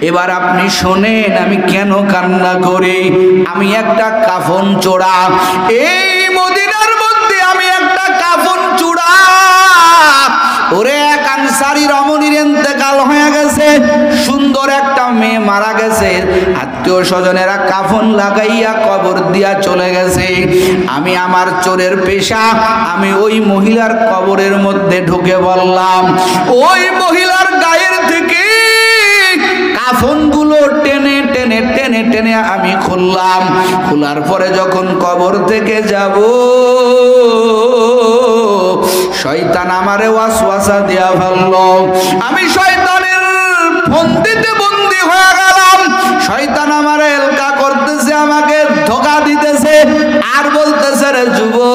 এবার আপনি শোনেন আমি কেন কান্না করি। আমি একটা কাফন চোরা, এই মদিনার মধ্যে আমি একটা কাফন চোরা। ওরে এক আনসারী রমণীর ইন্তেকাল হয়ে গেছে, সুন্দর একটা মেয়ে মারা গেছে, আত্মীয় স্বজনেরা কাফন লাগাইয়া কবর দিয়া চলে গেছে। আমি আমার চোরের পেশা, আমি ওই মহিলার কবরের মধ্যে ঢুকে বললাম, ওই মহিলার গায়ের থেকে কাফনগুলো টেনে টেনে টেনে টেনে আমি খুললাম। খোলার পরে যখন কবর থেকে যাব, শয়তান আমারে ওয়াসওয়াসা দিয়া ফেললো। আমি শয়তানের ফন্দিতে বন্দী হয়ে গেলাম। শয়তান আমারে এলকা করতেছে, আমাকে ধোঁকা দিতেছে আর বলতেছে, রে যুবক,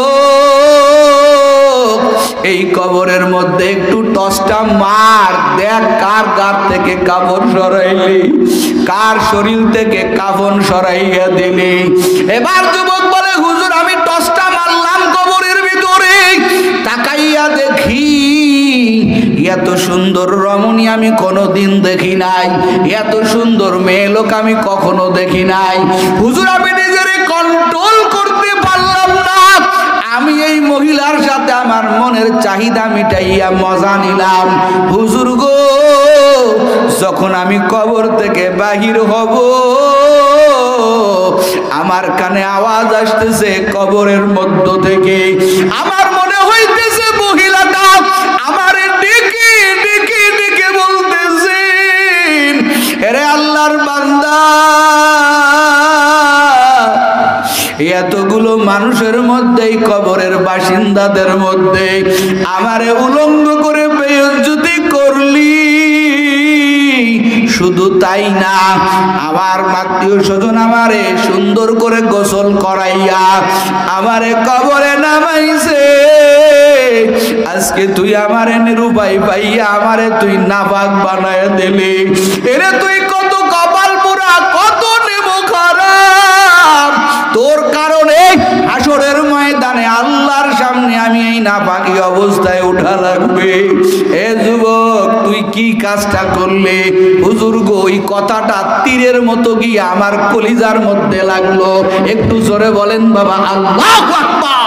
এই কবরের মধ্যে একটু টসটা মার, দেখ কার গার থেকে কাপড় সরাইলি, কার শরীর থেকে কাফন সরাইয়া দিলি। এবার যুবক বলে, হুজুর আমি টসটা মারলাম কবরের ভিতরে, তাকাইয়া দেখি এত সুন্দর রমণী আমি কোনোদিন দেখি নাই, এত সুন্দর মেয়ে লোক আমি কখনো দেখি নাই। হুজুর আমি নিজেরে কন্ট্রোল করতে পারলাম না, আমি এই মহিলার সাথে আমার মনের চাহিদা মিটাইয়া মজা নিলাম। হুজুর গো, যখন আমি কবর থেকে বাহির হব, আমার কানে আওয়াজ আসতেছে কবরের মধ্য থেকে। আমার মনে হইতেছে মহিলাটা আমারে ডেকে ডেকে ডেকে বলতেছে, রে আল্লাহর বান্দা, এতগুলো মানুষের মধ্যে, কবরের বাসিন্দাদের মধ্যে আমারে উলঙ্গ করে বেইজ্জতি করলি। শুধু তাই না, আমার আত্মীয় স্বজন আমারে সুন্দর করে গোসল করাইয়া আমারে কবরে নামাইছে। আজকে তুই আমারে নিরুপায় পাইয়া আমারে তুই নাপাক বানায় দিলি। এরে তুই কত কপাল পোড়া, কত নেমো খারাপ, তোর কারণে হাসরের ময়দানে আল্লাহর সামনে আমি এই নাপাকি অবস্থায় উঠা লাগবে। এ যুবক, তুই কি কাজটা করলে? হুজুর গো, ওই কথাটা তীরের মতো গিয়ে আমার কলিজার মধ্যে লাগলো। একটু জোরে বলেন বাবা আল্লাহু আকবার।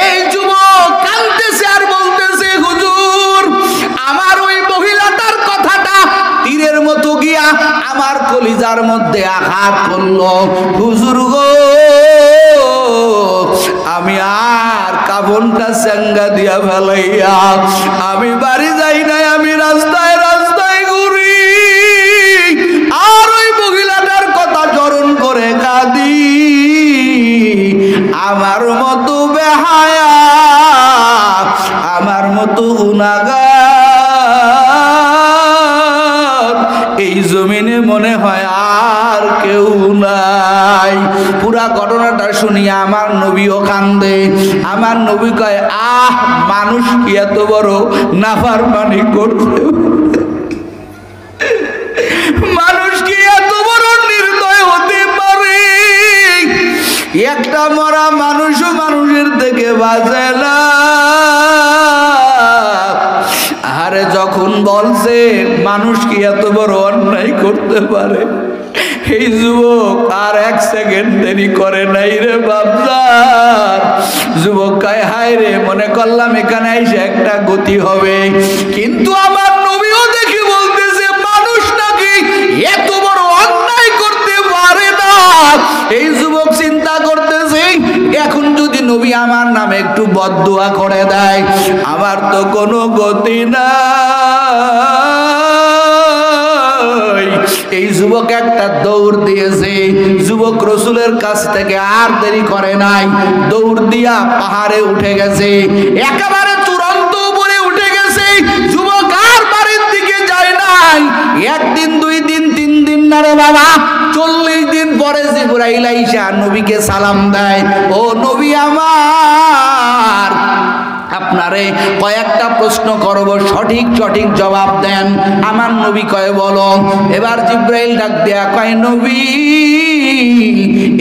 এই যুবক কাঁদতেছে আর বলতেছে, হুজুর আমার ওই মহিলাটার কথাটা তীরের মতো গিয়া আমার কলিজার মধ্যে আঘাত করলো। হুজুর গো, আমি আর কাফনটা চাঙ্গা দিয়া ফেলাইয়া আমি বাড়ি যাই নাই, আমি রাস্তায় রাস্তায় ঘুরি আর ওই মহিলাটার কথা স্মরণ করে কাঁদি। আমার মতো বেহায়া, আমার মতো গুনাহগার এই জমিনে মনে হয় আর কেউ নাই। পুরা ঘটনাটা শুনিয়া আমার নবীও কান্দে। আমার নবী কয়, আহ, মানুষ কি এত বড় নাফরমানি করতে, মানুষ কি এত বড় নির্দয় হতে পারে? একটা মরা মানুষও মানুষের থেকে বাঁচে না। আরে যখন বলছে মানুষ কি এত বড় অন্যায় করতে পারে, এই যুবক আর এক সেকেন্ড দেরি করে নাই রে বাপজান। যুবক কয়, হায় রে, মনে করলাম এখানে এসে একটা গতি হবে, কিন্তু আমার নবীও দেখি বলতেছে মানুষ নাকি এত বড় অন্যায় করতে পারে না। এই যুবক চিন্তা করতেছে, এখন যদি নবী আমার নামে একটু বদদুয়া করে দেয়, আমার তো কোনো গতি নাই। এই যুবক একটা দৌড় দিয়েছে। যুবক রসুলের কাছ থেকে আর দেরি করে নাই, দৌড় দিয়া পাহাড়ে উঠে গেছে, একেবারে চূড়ান্ত উপরে উঠে গেছে। যুবক আর বাড়ির দিকে যায় নাই। একদিন, দুই দিন, তিন দিন না রে বাবা, 40 দিন পরে জিবরাইল আইসা নবীকে সালাম দেয়, ও নবী আমার, আপনারে কয়েকটা প্রশ্ন করব, সঠিক সঠিক জবাব দেন। আমার নবী কয়, বলো। এবার জিবরাইল ডাক দেয়া কয়, নবী,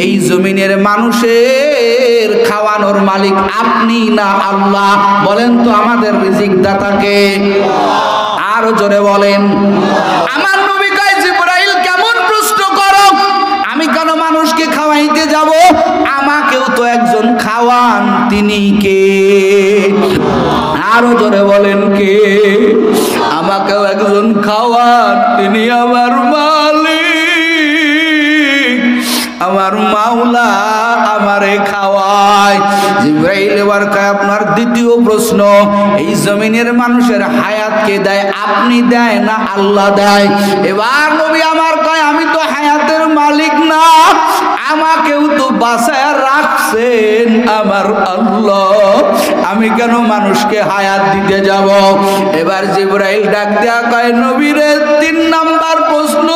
এই জমিনের মানুষের খাওয়ানোর মালিক আপনি না আল্লাহ? বলেন তো আমাদের রিজিক দাতাকে? আরো জোরে বলেন। আমার নবী তো একজন খাওয়ান, তিনি কে? আরো জোরে বলেন কে? আমাকেও একজন খাওয়ান, তিনি আমার মালিক, আমার মাওলা আমারে খাওয়ায়। জিবরাইল এবার কয় আপনার দ্বিতীয় প্রশ্ন, এই জমিনের মানুষের হায়াত কে দেয়? আপনি দেয় না আল্লাহ দেয়? এবার নবী আমার কয় আমি তো হায়াতের মালিক না, আমাকেও তো বাঁচায় রাখছেন আমার আল্লাহ, আমি কেন মানুষকে হায়াত দিতে যাব? এবার জিবরাইল ডাক দেয়া কয় নবীরে তিন নাম্বার প্রশ্ন,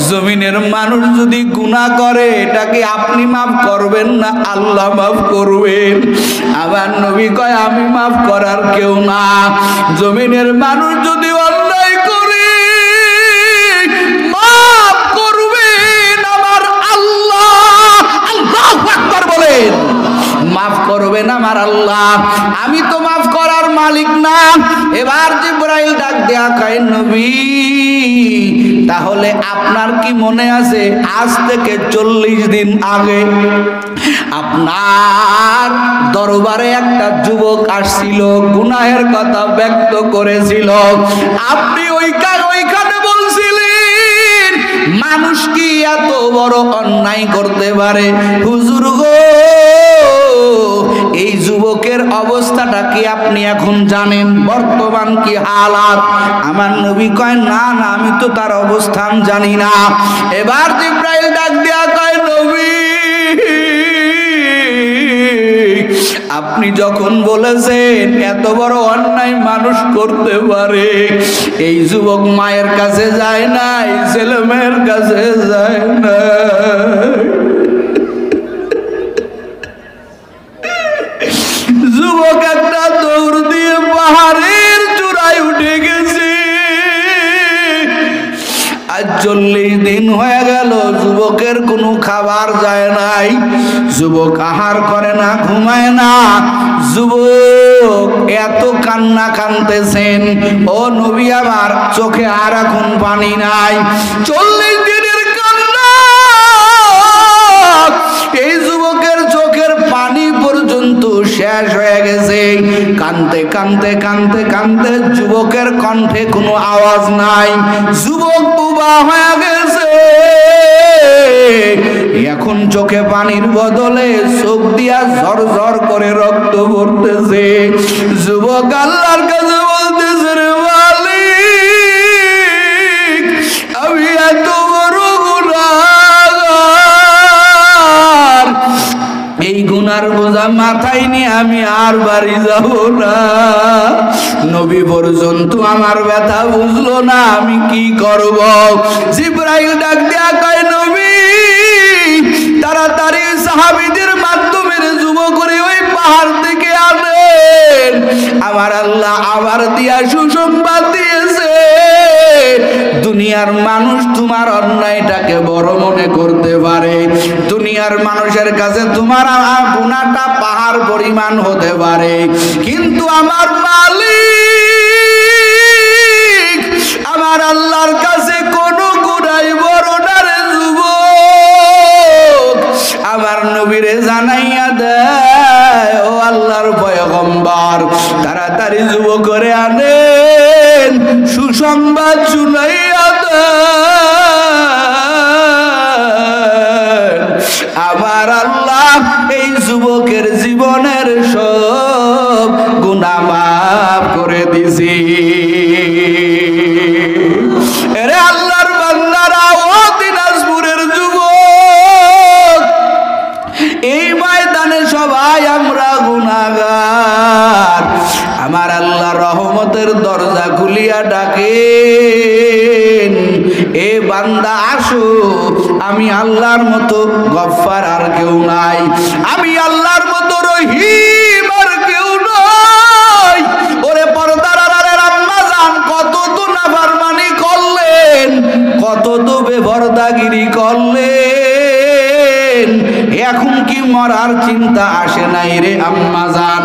জমিনের মানুষ যদি গুনাহ করে এটাকে আপনি মাফ করবেন না আল্লাহ মাফ করবেন? আবার নবী কয় আমি মাফ করার কেউ না, জমিনের মানুষ যদি অন্যায় করে মাফ করবেন আমার আল্লাহ। আল্লাহু আকবার বলেন। মাফ করবেন আমার আল্লাহ, আমি তো মাফ করার মালিক না। এবার জিবরাইল ডাক দেয়া কয় নবী তাহলে আপনার কি মনে আছে আজ থেকে 40 দিন আগে আপনার দরবারে একটা যুবক আসছিল, গুনাহের কথা ব্যক্ত করেছিল, আপনি ওইখানে বলছিলেন মানুষ কি এত বড় অন্যায় করতে পারে? হুজুর গো, এই যুবকের অবস্থাটা কি আপনি এখন জানেন? বর্তমান কি হালাত? আমার নবী কয় না না, আমি তো তার অবস্থান জানি না। এবার জিবরাইল ডাক দেয়া কয় নবী আপনি যখন বলেছেন এত বড় অন্যায় মানুষ করতে পারে, এই যুবক মায়ের কাছে যায় নাই, ছেলে মেয়ের কাছে যায় না, যুবক একটা দৌড় দিয়ে পাহাড়ের চূড়ায় উঠে গেছে। আজ 40 দিন হয়ে গেল যুবকের কোনো খাবার যায় নাই, যুবক আহার করে না, ঘুমায় না, যুবক এত কান্না কাঁদতেছেন। ও নবী আমার চোখে আর এখন পানি নাই, 40 দিনের কান্না, এই যুবকের চোখের পানি পর্যন্ত শেষ হয়ে গেছে। কাঁদতে কাঁদতে কাঁদতে কাঁদতে যুবকের কণ্ঠে কোনো আওয়াজ নাই, যুবক বুবা হয়ে গেছে। এখন চোখে পানির বদলে চোখ দিয়া ঝরঝর করে রক্ত পড়তেছে। যুবক আল্লাহর কাছে বলতেছে রে মালিক, আমি এত বড় গুনাহগার, এই গুনার বোঝা মাথায় নিয়ে আমি আর বাড়ি যাব না। নবী পর্যন্ত আমার ব্যথা বুঝলো না, আমি কি করব? জিবরাইল ডাক দেয়া কয় নবী তাড়াতাড়ি সাহাবীদের মাধ্যমে যুবক করে ওই পাহাড় থেকে আনেন, আমার আল্লাহ আবার দিয়া সুসংবাদ দিয়েছে দুনিয়ার মানুষ তোমার অন্যায়টাকে বড় মনে করতে পারে, দুনিয়ার মানুষের কাছে তোমার গুনাহটা পাহাড় পরিমাণ হতে পারে, কিন্তু আমার মালিক আমার আল্লাহর কাছে কোনো গুনাহ বড় না রে যুবক। আমার নবীরে জানাইয়া দেয় ও আল্লাহর পয়গম্বর, তাড়াতাড়ি যুবক করে আনেন, সুসংবাদ শুনাইয়া দেন আমার আল্লাহ এই যুবকের জীবনের সব গুনাহ মাফ করে দিছি। এরে আল্লাহর বান্দারা, ও দিনাজপুরের যুবক, এই ময়দানে সবাই আমরা গুনাহগার, আমার আল্লাহ রহমতের দরজা খুলিয়া ডাকেন, এ বান্দা আসো, আমি আল্লাহর মতো গফফার আর কেউ নাই, আমি আল্লাহর মতো রহিম আর কেউ নাই। ওরে পর্দার আড়ালের আম্মা জান, কত তো নাফরমানি করলেন, কত তো বেপরদাগিরি করলেন, এখন কি মরার চিন্তা আসে নাই রে আম্মা জান?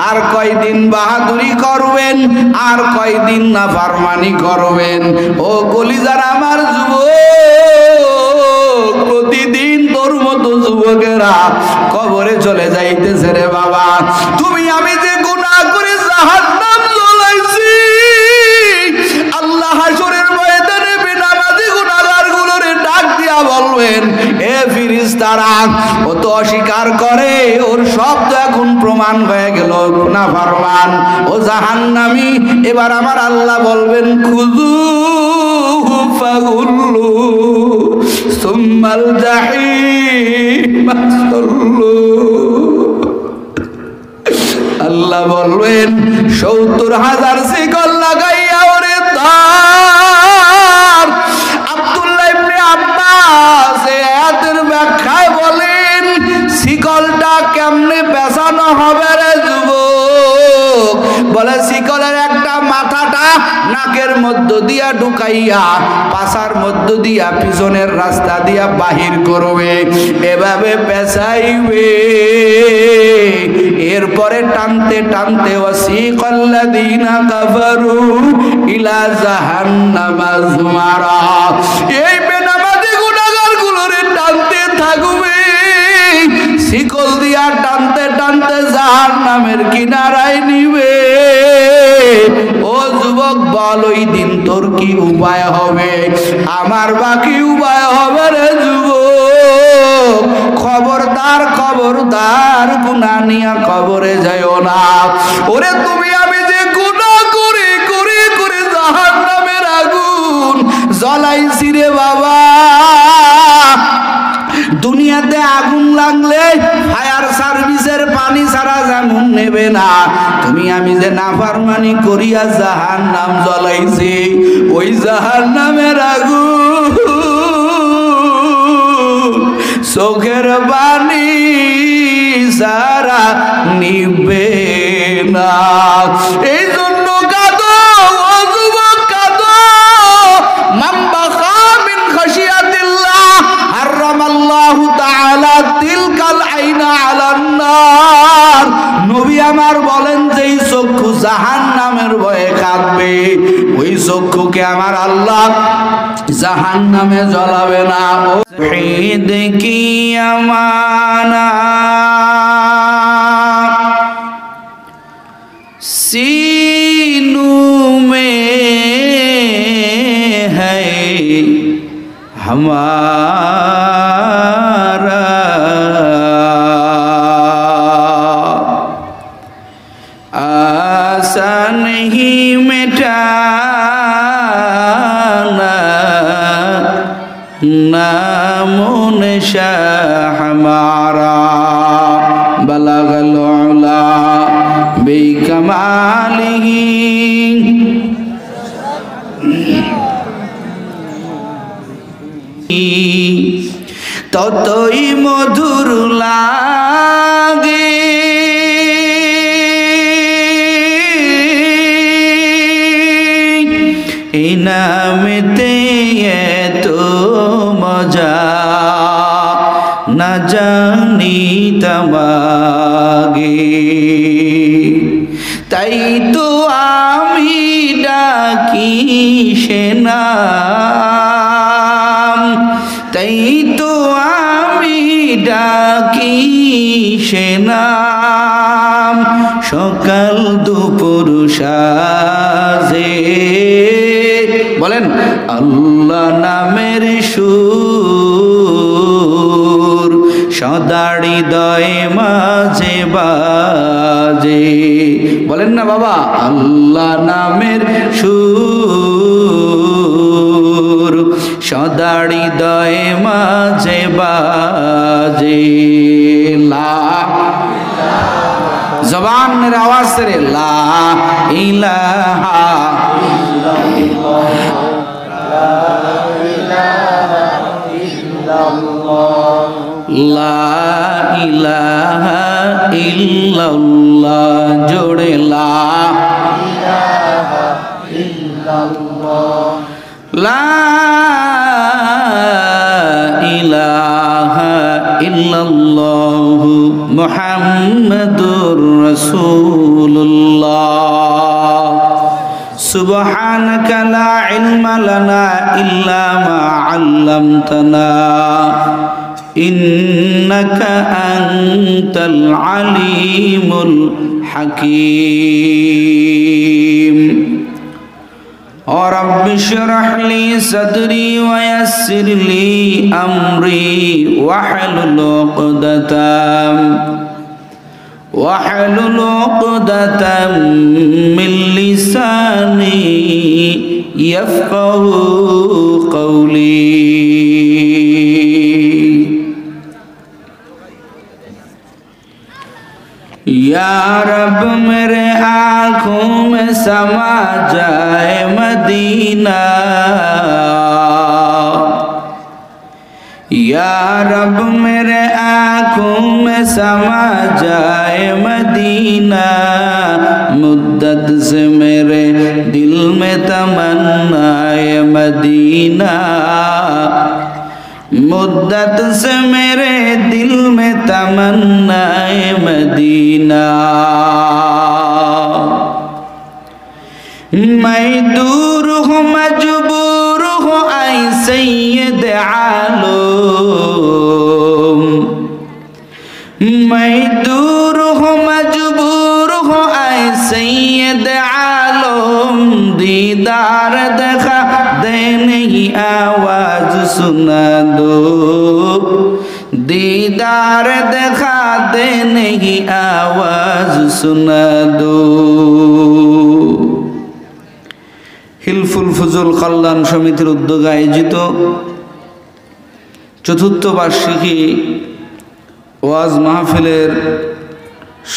আর কয়দিন বাহাদুরি করবেন, আর কয়দিন নাফরমানি করবেন? ও কলিজার আমার যুবক, প্রতিদিন তো তোর মতো যুবকেরা কবরে চলে যাইতেছে রে বাবা। তুমি আমি যে গুনাহ করে জাহান্নাম জ্বলাইছি, আল্লাহ হাশরের ময়দানে বেনামাজি গুনাহগারগুলোরে ডাক দিয়া বলবেন, এ ফেরেশতারা, ও তো অস্বীকার করে, ওর শব্দ এখন প্রমাণ হয়ে গেল নাফরমান, ও জাহান্নামী। এবার আমার আল্লাহ বলবেন, খুযু ফাগুল্লু সুম্মাল জাহিম সাল্লু। আল্লাহ বলবেন ৭০,০০০ শিকল লাগাইয়া ওরে তার। আব্দুল্লাহ ইবনে আব্বাস আয়াতের ব্যাখ্যায় বলেন, শিকলটা কেমনে পেছানো হবে রে যুবক? বলে শিকলের একটা মাথাটা নাকের মধ্য দিয়া ঢুকাইয়া পাছার মধ্য দিয়া পিছনের রাস্তা দিয়া বাহির করবে, এভাবে পেছাইবে। এরপরে টানতে টানতে ওয়াসিকাল্লাযীনা কাফারু ইলা জাহান্নামা যুমারা, এই বেনামাজি গুনাহগারগুলোরে টানতে থাকবে, শিকল দিয়া টানতে টানতে জাহান্নামের কিনারায় নিবে। ও যুবক বল, ওই দিন তোর কি উপায় হবে? আমার বাকি উপায় হবে রে যুবক। খবরদার খবরদার, গুনাহ নিয়া কবরে যাইও না। ওরে তুমি আমি যে গুনাহ করে করে করে জাহান্নামের আগুন জ্বলাইছি রে বাবা। দুনিয়াতে আগুন লাগলে ফায়ার সার্ভিসের পানি ছাড়া যেমন নেবে না, তুমি আমি যে নাফরমানি করিয়া জাহান্নাম জ্বলাইছি, ওই জাহান্নামের আগুন চোখের পানি ছাড়া নিবে না। এই জন্য কাঁদো ও যুবক, কাঁদো। মান বাকা মিন খাশিয়াতিল্লাহ হারামাল্লাহু তাআলা তিলকাল আইনা আলান নার। নবী আমার বলেন, যেই চক্ষু জাহান্নামের ভয়ে কাঁদবে, ওই চক্ষুকে আমার আল্লাহ জাহান্নামে জ্বলাবে না। ঈদ কি আমানা सीनू में है हमारा, आशा नहीं मिटाना नामो निशा हमारा, बलगल उला बेकमालिही। ততই মধুর লাগে এই নামেতে এত মজা, না জানিতাম আগে। তাই তো আমি ডাকি সে নাম, তাই তো আমি ডাকি সে নাম, সকাল দুপুর সাজে। বলেন, আল্লাহ নামের সুর সদা হৃদয় মাঝে বাজে। বলেন না বাবা, আল্লাহ নামের সুর সদা হৃদয় মাঝে বাজে। লা জবানের আওয়াজ से লা ইলাহা লা ইলাহা ইল্লাল্লাহ, জোড়ে লা ইলাহা ইল্লাল্লাহ, লা ইলাহা ইল্লাল্লাহ মুহাম্মাদুর রাসূলুল্লাহ। সুবহানাকা লা ইলমা লানা ইল্লা মা আল্লামতানা ইন্নাকা আনতাল আলিমুল হাকীম। رب اشرح لي صدري ويسر لي أمري واحلل عقدة من لساني يفقهوا قولي। या रब मेरे आँखों में समा जाए मदीना, या रब मेरे आँखों में समा जाए मदीना, मुद्दत से मेरे दिल में तमन्नाए मदीना, मुद्दत से मेरे दिल में तमन्नाए मदीना। मैं दूर हूँ मजबूर हूँ ऐ सैयद आलम, मैं दूर हूँ मजबूर हूँ ऐ सैयद आलम, दीदार देखा दे नहीं आवाज सुना दो, दीदार देखा दे नहीं आवाज सुना दो। হিলফুল ফুজুল কল্যাণ সমিতির উদ্যোগে আয়োজিত চতুর্থ বার্ষিকী ওয়াজ মাহফিলের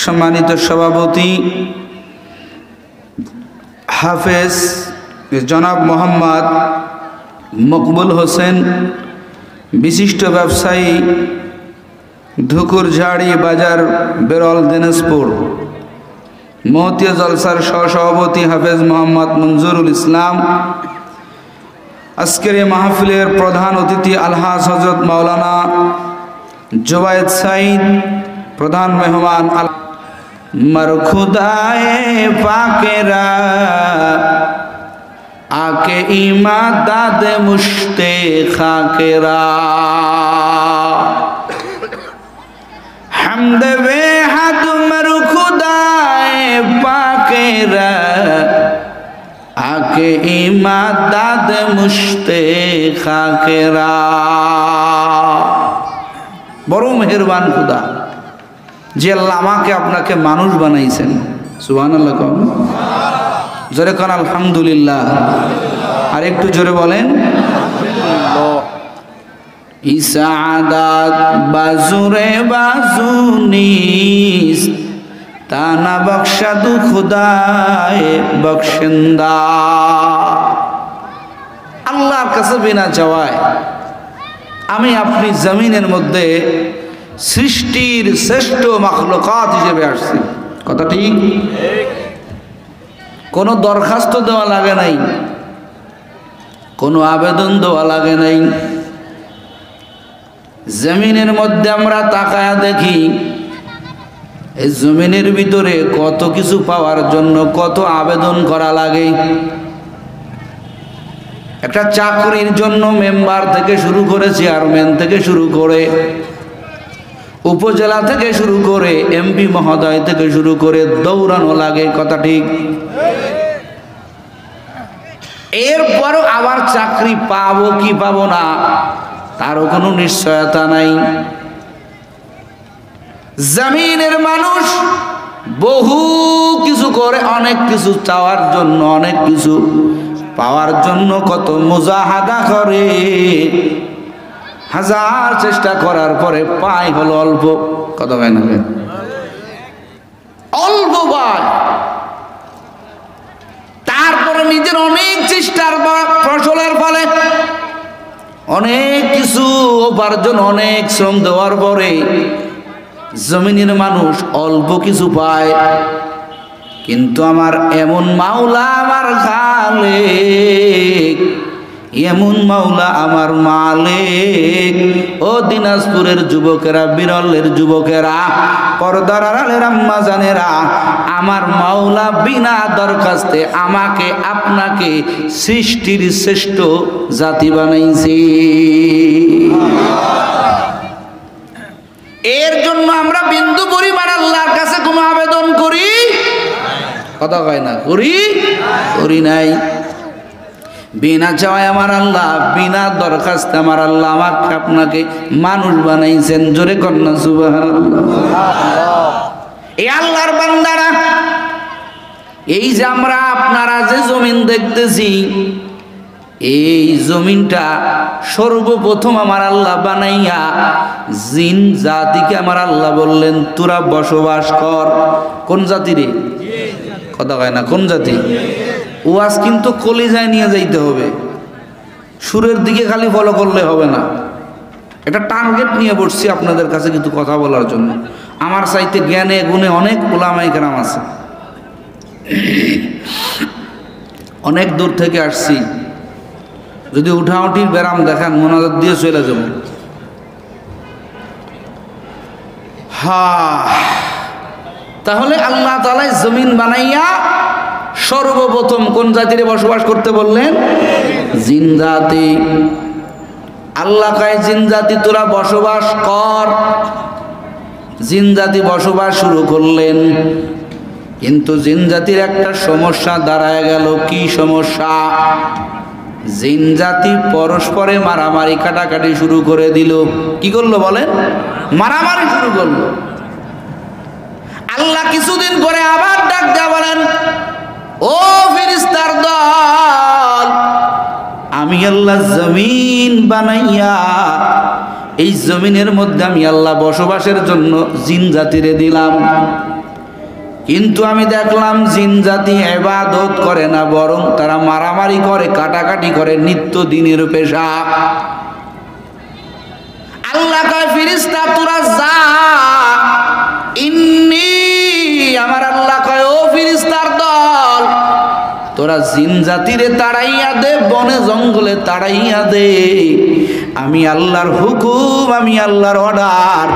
সম্মানিত সভাপতি হাফেজ জনাব মোহাম্মদ মকবুল হোসেন, বিশিষ্ট ব্যবসায়ী, ধুকুরঝাড়ি বাজার, বেরল, দিনাজপুর। মহতীয় জলসার সহসভাপতি হাফেজ মোহাম্মদ মঞ্জুরুল ইসলাম। আজকের এই মাহফিলের প্রধান অতিথি আলহাজ হজরত মাওলানা জুবায়েদ সাইদ, প্রধান মেহমান মরখুদায়ে পাকেরা आके ईमान दाद मुश्ते खाकेरा, हमद बेहद मरखुदाए पाकेरा, आके ईमान दाद मुश्ते खाकेरा। বড় মেহেরবান খুদা যে আল্লাহ আমাকে আপনাকে মানুষ বানাইছেন। সুবহানাল্লাহ কম, জোরে কোন আলহামদুলিল্লাহ। আর একটু জোরে বলেন ইসাদাত বাজুরে বাজুনিস তানা বখশাদু খুদায়ে বখশিন্দা। আল্লাহর কাছে বিনা চাওয়ায় আমি আপনি জমিনের মধ্যে সৃষ্টির শ্রেষ্ঠ মাখলুকাত হিসেবে আসছি। কথা ঠিক? কোনো দরখাস্ত দেওয়া লাগে নাই, কোনো আবেদন দেওয়া লাগে নাই। জমিনের মধ্যে আমরা তাকায়া দেখি এই জমিনের ভিতরে কত কিছু পাওয়ার জন্য কত আবেদন করা লাগে। একটা চাকরির জন্য মেম্বার থেকে শুরু করে, চেয়ারম্যান থেকে শুরু করে, উপজেলা থেকে শুরু করে, এমপি মহোদয় থেকে শুরু করে দৌড়ানো লাগে। কথা ঠিক? এরপরও আবার চাকরি পাবো কি পাবো না তারও কোনো নিশ্চয়তা নাই। জমিনের মানুষ বহু কিছু করে, অনেক কিছু চাওয়ার জন্য, অনেক কিছু পাওয়ার জন্য কত মুজাহাদা করে, হাজার চেষ্টা করার পরে পায় হলো অল্প। কত হয় না? অল্প পায়। তারপরে নিজের অনেক চেষ্টার ফসলের ফলে অনেক কিছু উপার্জন, অনেক শ্রম দেওয়ার পরে জমিনের মানুষ অল্প কিছু পায়। কিন্তু আমার এমন মাওলা, আমার খালেক, এমন মাওলা আমার মালিক। ও দিনাজপুরের যুবকেরা, বিরলের যুবকেরা, পর্দার আড়ালের আম্মা জানেরা, আমার মাওলা বিনা দরখাস্তে আমাকে আপনাকে সৃষ্টির শ্রেষ্ঠ জাতি বানাইছে। এর জন্য আমরা বিন্দু পরিমাণ আল্লাহর কাছে কোনো আবেদন করি? কথা কয় না, করি নাই। বিনা চাওয়ায় আমার আল্লাহ, বিনা দরখাস্তে আমার আল্লাহ আমাকে আপনাকে মানুষ বানাইছেন। জোরে কন্যা সুবহানাল্লাহ। এই আল্লাহর বান্দারা, এই যে আমরা আপনারা যে জমিন দেখতেছি, এই জমিনটা সর্বপ্রথম আমার আল্লাহ বানাইয়া জিন জাতিকে আমার আল্লাহ বললেন তোরা বসবাস কর। কোন জাতি রে? কথা কয় না, কোন জাতি? ওয়াজ কিন্তু কলিজায় নিয়ে যাইতে হবে, সুরের দিকে খালি ফলো করলে হবে না। একটা টার্গেট নিয়ে বসছি আপনাদের কাছে কিন্তু কথা বলার জন্য। আমার চাইতে জ্ঞানে গুণে অনেক উলামায়ে কেরাম আছে, অনেক দূর থেকে আসছি। যদি উঠাউঠির ব্যারাম দেখান মোনাজাত দিয়ে চলে যাব। তাহলে আল্লাহ তাআলা জমিন বানাইয়া সর্বপ্রথম কোন জাতিরে বসবাস করতে বললেন? জিন জাতি। আল্লাহ কয় জিন জাতি তোরা বসবাস কর। জিন জাতি বসবাস শুরু করলেন, কিন্তু জিন জাতির একটা সমস্যা দাঁড়ায় গেল। কি সমস্যা? জিন জাতি পরস্পরে মারামারি কাটাকাটি শুরু করে দিল। কি করলো বলেন? মারামারি শুরু করলো। আল্লাহ কিছুদিন পরে আবার ডাক দেয়া বলেন, ও ফেরেশতার দল, আমি আল্লাহ জমিন বানাইয়া এই জমিনের মধ্যে আমি আল্লাহ বসবাসের জন্য জিন জাতিরে দিলাম, কিন্তু আমি দেখলাম জিন জাতি ইবাদত করে না, বরং তারা মারামারি করে, কাটাকাটি করে, নিত্য দিনের পেশা। আল্লাহ কয় ফেরেশতা তোরা যা, ইন্নী, আমার আল্লাহ কয় ও ফেরেশতার দল, তোরা জিন জাতিরে তাড়াইয়া দে, বনে জঙ্গলে তাড়াইয়া দে। আমি আল্লাহর হুকুম, আমি আল্লাহর অর্ডার,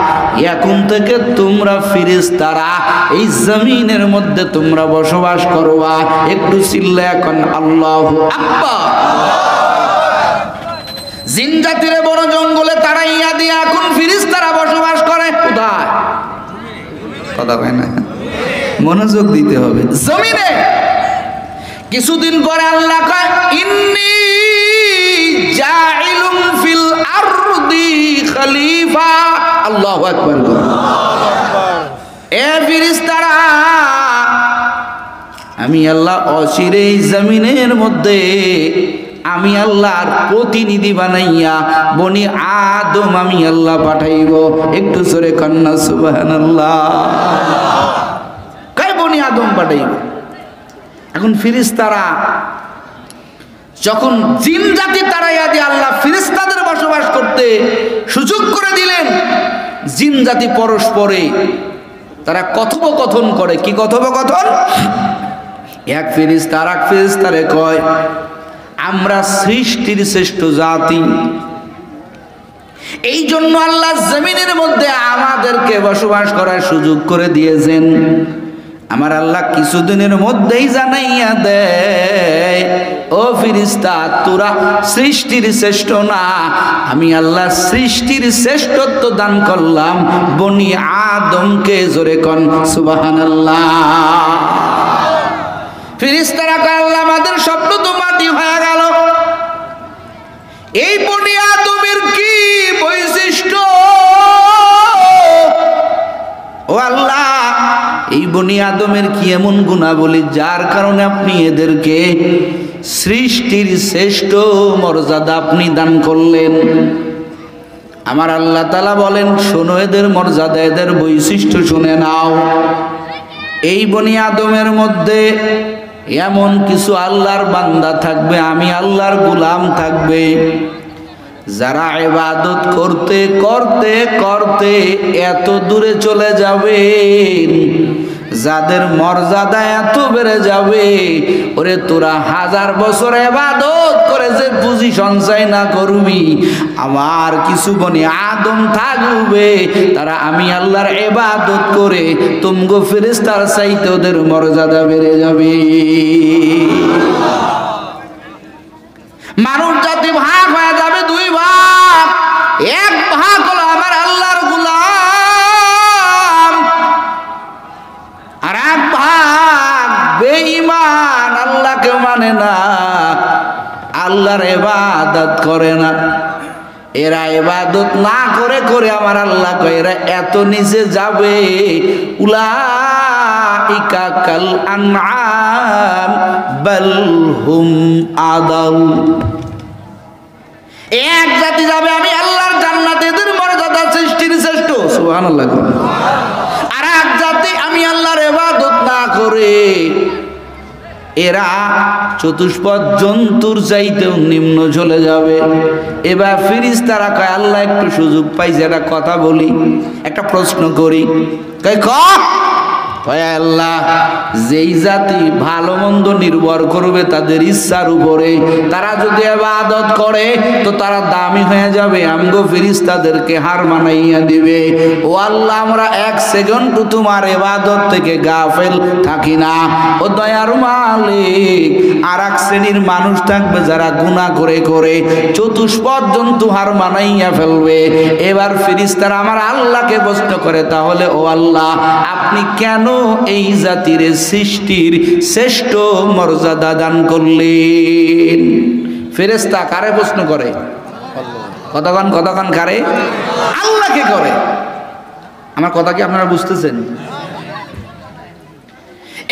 এখন থেকে তোমরা ফেরেশতারা এই জমিনের মধ্যে তোমরা বসবাস করবা। একটু চিল্লায়া এখন আল্লাহু আকবার। জিন জাতিরে বন জঙ্গলে তাড়াইয়া দিয়ে এখন ফেরেশতারা বসবাস করে কোথায়? কথা কয় না, মনোযোগ দিতে হবে। জমিনে। কিছুদিন পরে আল্লাহ কয় ইন্নী জাইলুম ফিল আরদি খলিফা। আল্লাহু আকবার। এ ফেরেশতারা, আমি আল্লাহ অচিরেই জমিনের মধ্যে আমি আল্লাহর প্রতিনিধি বানাইয়া বনি আদম আমি আল্লাহ পাঠাইব। একটু জোরে কন্যা সুবহানাল্লাহ। কয় বনি আদম পাঠাইব। এখন ফেরেশতারা যখন জিন জাতি তাড়াইয়া দিয়ে আল্লাহ ফেরেশতাদের বসবাস করতে সুযোগ করে দিলেন, জিন জাতি পরস্পরে তারা কথোপকথন করে। কি কথোপকথন? এক ফেরেশতা আর এক ফেরেশতারে কয়, আমরা সৃষ্টির শ্রেষ্ঠ জাতি, এই জন্য আল্লাহ জমিনের মধ্যে আমাদেরকে বসবাস করার সুযোগ করে দিয়েছেন। আমার আল্লাহ কিছুদিনের মধ্যেই জানাইয়া দেয়, ও ফেরেশতা তোরা সৃষ্টির শ্রেষ্ঠ না, আমি আল্লাহ সৃষ্টির শ্রেষ্ঠত্ব দান করলাম বনি আদমকে। জোরে কোন সুবহানাল্লাহ। ফেরেশতারা কয় আল্লাহ আমাদের স্বপ্ন তো মাটি হয়ে গেল। এই বনি আদমের কি বৈশিষ্ট্য? ও আল্লাহ, এই বনি আদমের কি এমন গুণাবলী যার কারণে আপনি এদেরকে সৃষ্টির শ্রেষ্ঠ মর্যাদা আপনি দান করলেন? আমার আল্লাহ তাআলা বলেন, শোনো এদের মর্যাদা, এদের বৈশিষ্ট্য শুনে নাও। এই বনি আদমের মধ্যে এমন কিছু আল্লাহর বান্দা থাকবে, আমি আল্লাহর গোলাম থাকবে, যারা ইবাদত করতে করতে করতে এত দূরে চলে যাবেন, যাদের মর্যাদা এত বেড়ে যাবে, ওরে তোরা 1000 বছর ইবাদত করে যে পুঁজি সঞ্চয় না করবি, আমার কিছু বনি আদম থাকবে, তারা আমি আল্লাহর ইবাদত করে তুমগো ফেরেশতার চাইতে ওদের মর্যাদা বেড়ে যাবে। মানুষ জাতি ভাগ হয়ে যাবে 2 ভাগ। এক ভাগ হলো আমার আল্লাহর গোলাম, না, আল্লাহর ইবাদত করে না। এরা ইবাদত না করে করে আমার আল্লাহ কয় এরা এত নিচে যাবে, উলাইকা কাল আনআম বাল হুম আদাল। এক জাতি যাবে আমি আল্লাহর জান্নাতে, এদের মর্যাদা সৃষ্টির শ্রেষ্ঠ, সুবহানাল্লাহ। আর এক জাতি আমি আল্লাহর ইবাদত না করে এরা চতুষ্পদ জন্তুর চাইতেও নিম্ন চলে যাবে। এবার ফেরেশতারা কয় আল্লাহ একটু সুযোগ পাইছে, একটা কথা বলি, একটা প্রশ্ন করি। কয় আল্লাহ যেই জাতি ভালো মন্দ নির্ভর করবে তাদের ইচ্ছার উপরে, তারা যদি ইবাদত করে তো তারা দামি হয়ে যাবে, আমগো ফেরেশতাদেরকে হার মানাইয়া দিবে। ও আল্লাহ আমরা এক সেকেন্ড তোমার ইবাদত থেকে গাফেল থাকি না। ও দয়ার মালিক, আর এক শ্রেণীর মানুষ থাকবে যারা গুনাহ করে করে চতুষ্পদ জন্তু হার মানাইয়া ফেলবে। এবার ফেরেশতারা আমার আল্লাহকে প্রশ্ন করে, তাহলে ও আল্লাহ আপনি কেন এই জাতির সৃষ্টির শ্রেষ্ঠ মর্যাদা দান করলেন? ফেরেশতা কারে প্রশ্ন করে? কতক্ষণ কারে? আল্লাহকে করে। আমার কথা কি আপনারা বুঝতেছেন?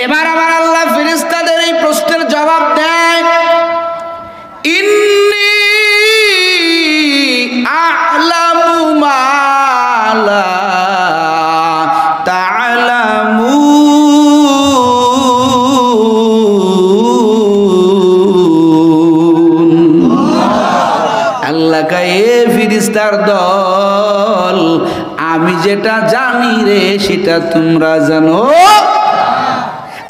এবার আমার আল্লাহ ফেরেশতাদের এই প্রশ্নের জবাব দেয়, ইন্নী আ'লামু মা লা ফেরেশতার দল, আমি যেটা জানি রে সেটা তোমরা জানো।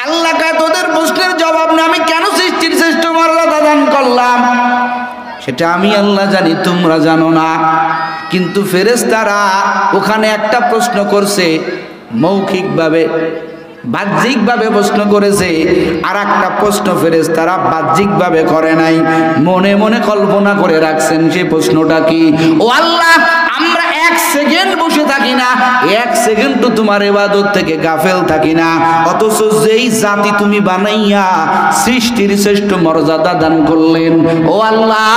আল্লাহ কয় তোদের প্রশ্নের জবাব না, আমি কেন সৃষ্টির শ্রেষ্ঠ মর্যাদা দান করলাম সেটা আমি আল্লাহ জানি, তোমরা জানো না। কিন্তু ফেরেশতারা ওখানে একটা প্রশ্ন করছে, মৌখিকভাবে বাহ্যিকভাবে প্রশ্ন করেছে, আর একটা প্রশ্ন ফেরেশতারা বাহ্যিকভাবে করে নাই, মনে মনে কল্পনা করে রাখছেন। সেই প্রশ্নটা কি? ও আল্লাহ আমরা এক সেকেন্ড বসে থাকি না, এক সেকেন্ড তো তোমার ইবাদত থেকে গাফেল থাকি না, অথচ যেই জাতি তুমি বানাইয়া সৃষ্টির শ্রেষ্ঠ মর্যাদা দান করলেন, ও আল্লাহ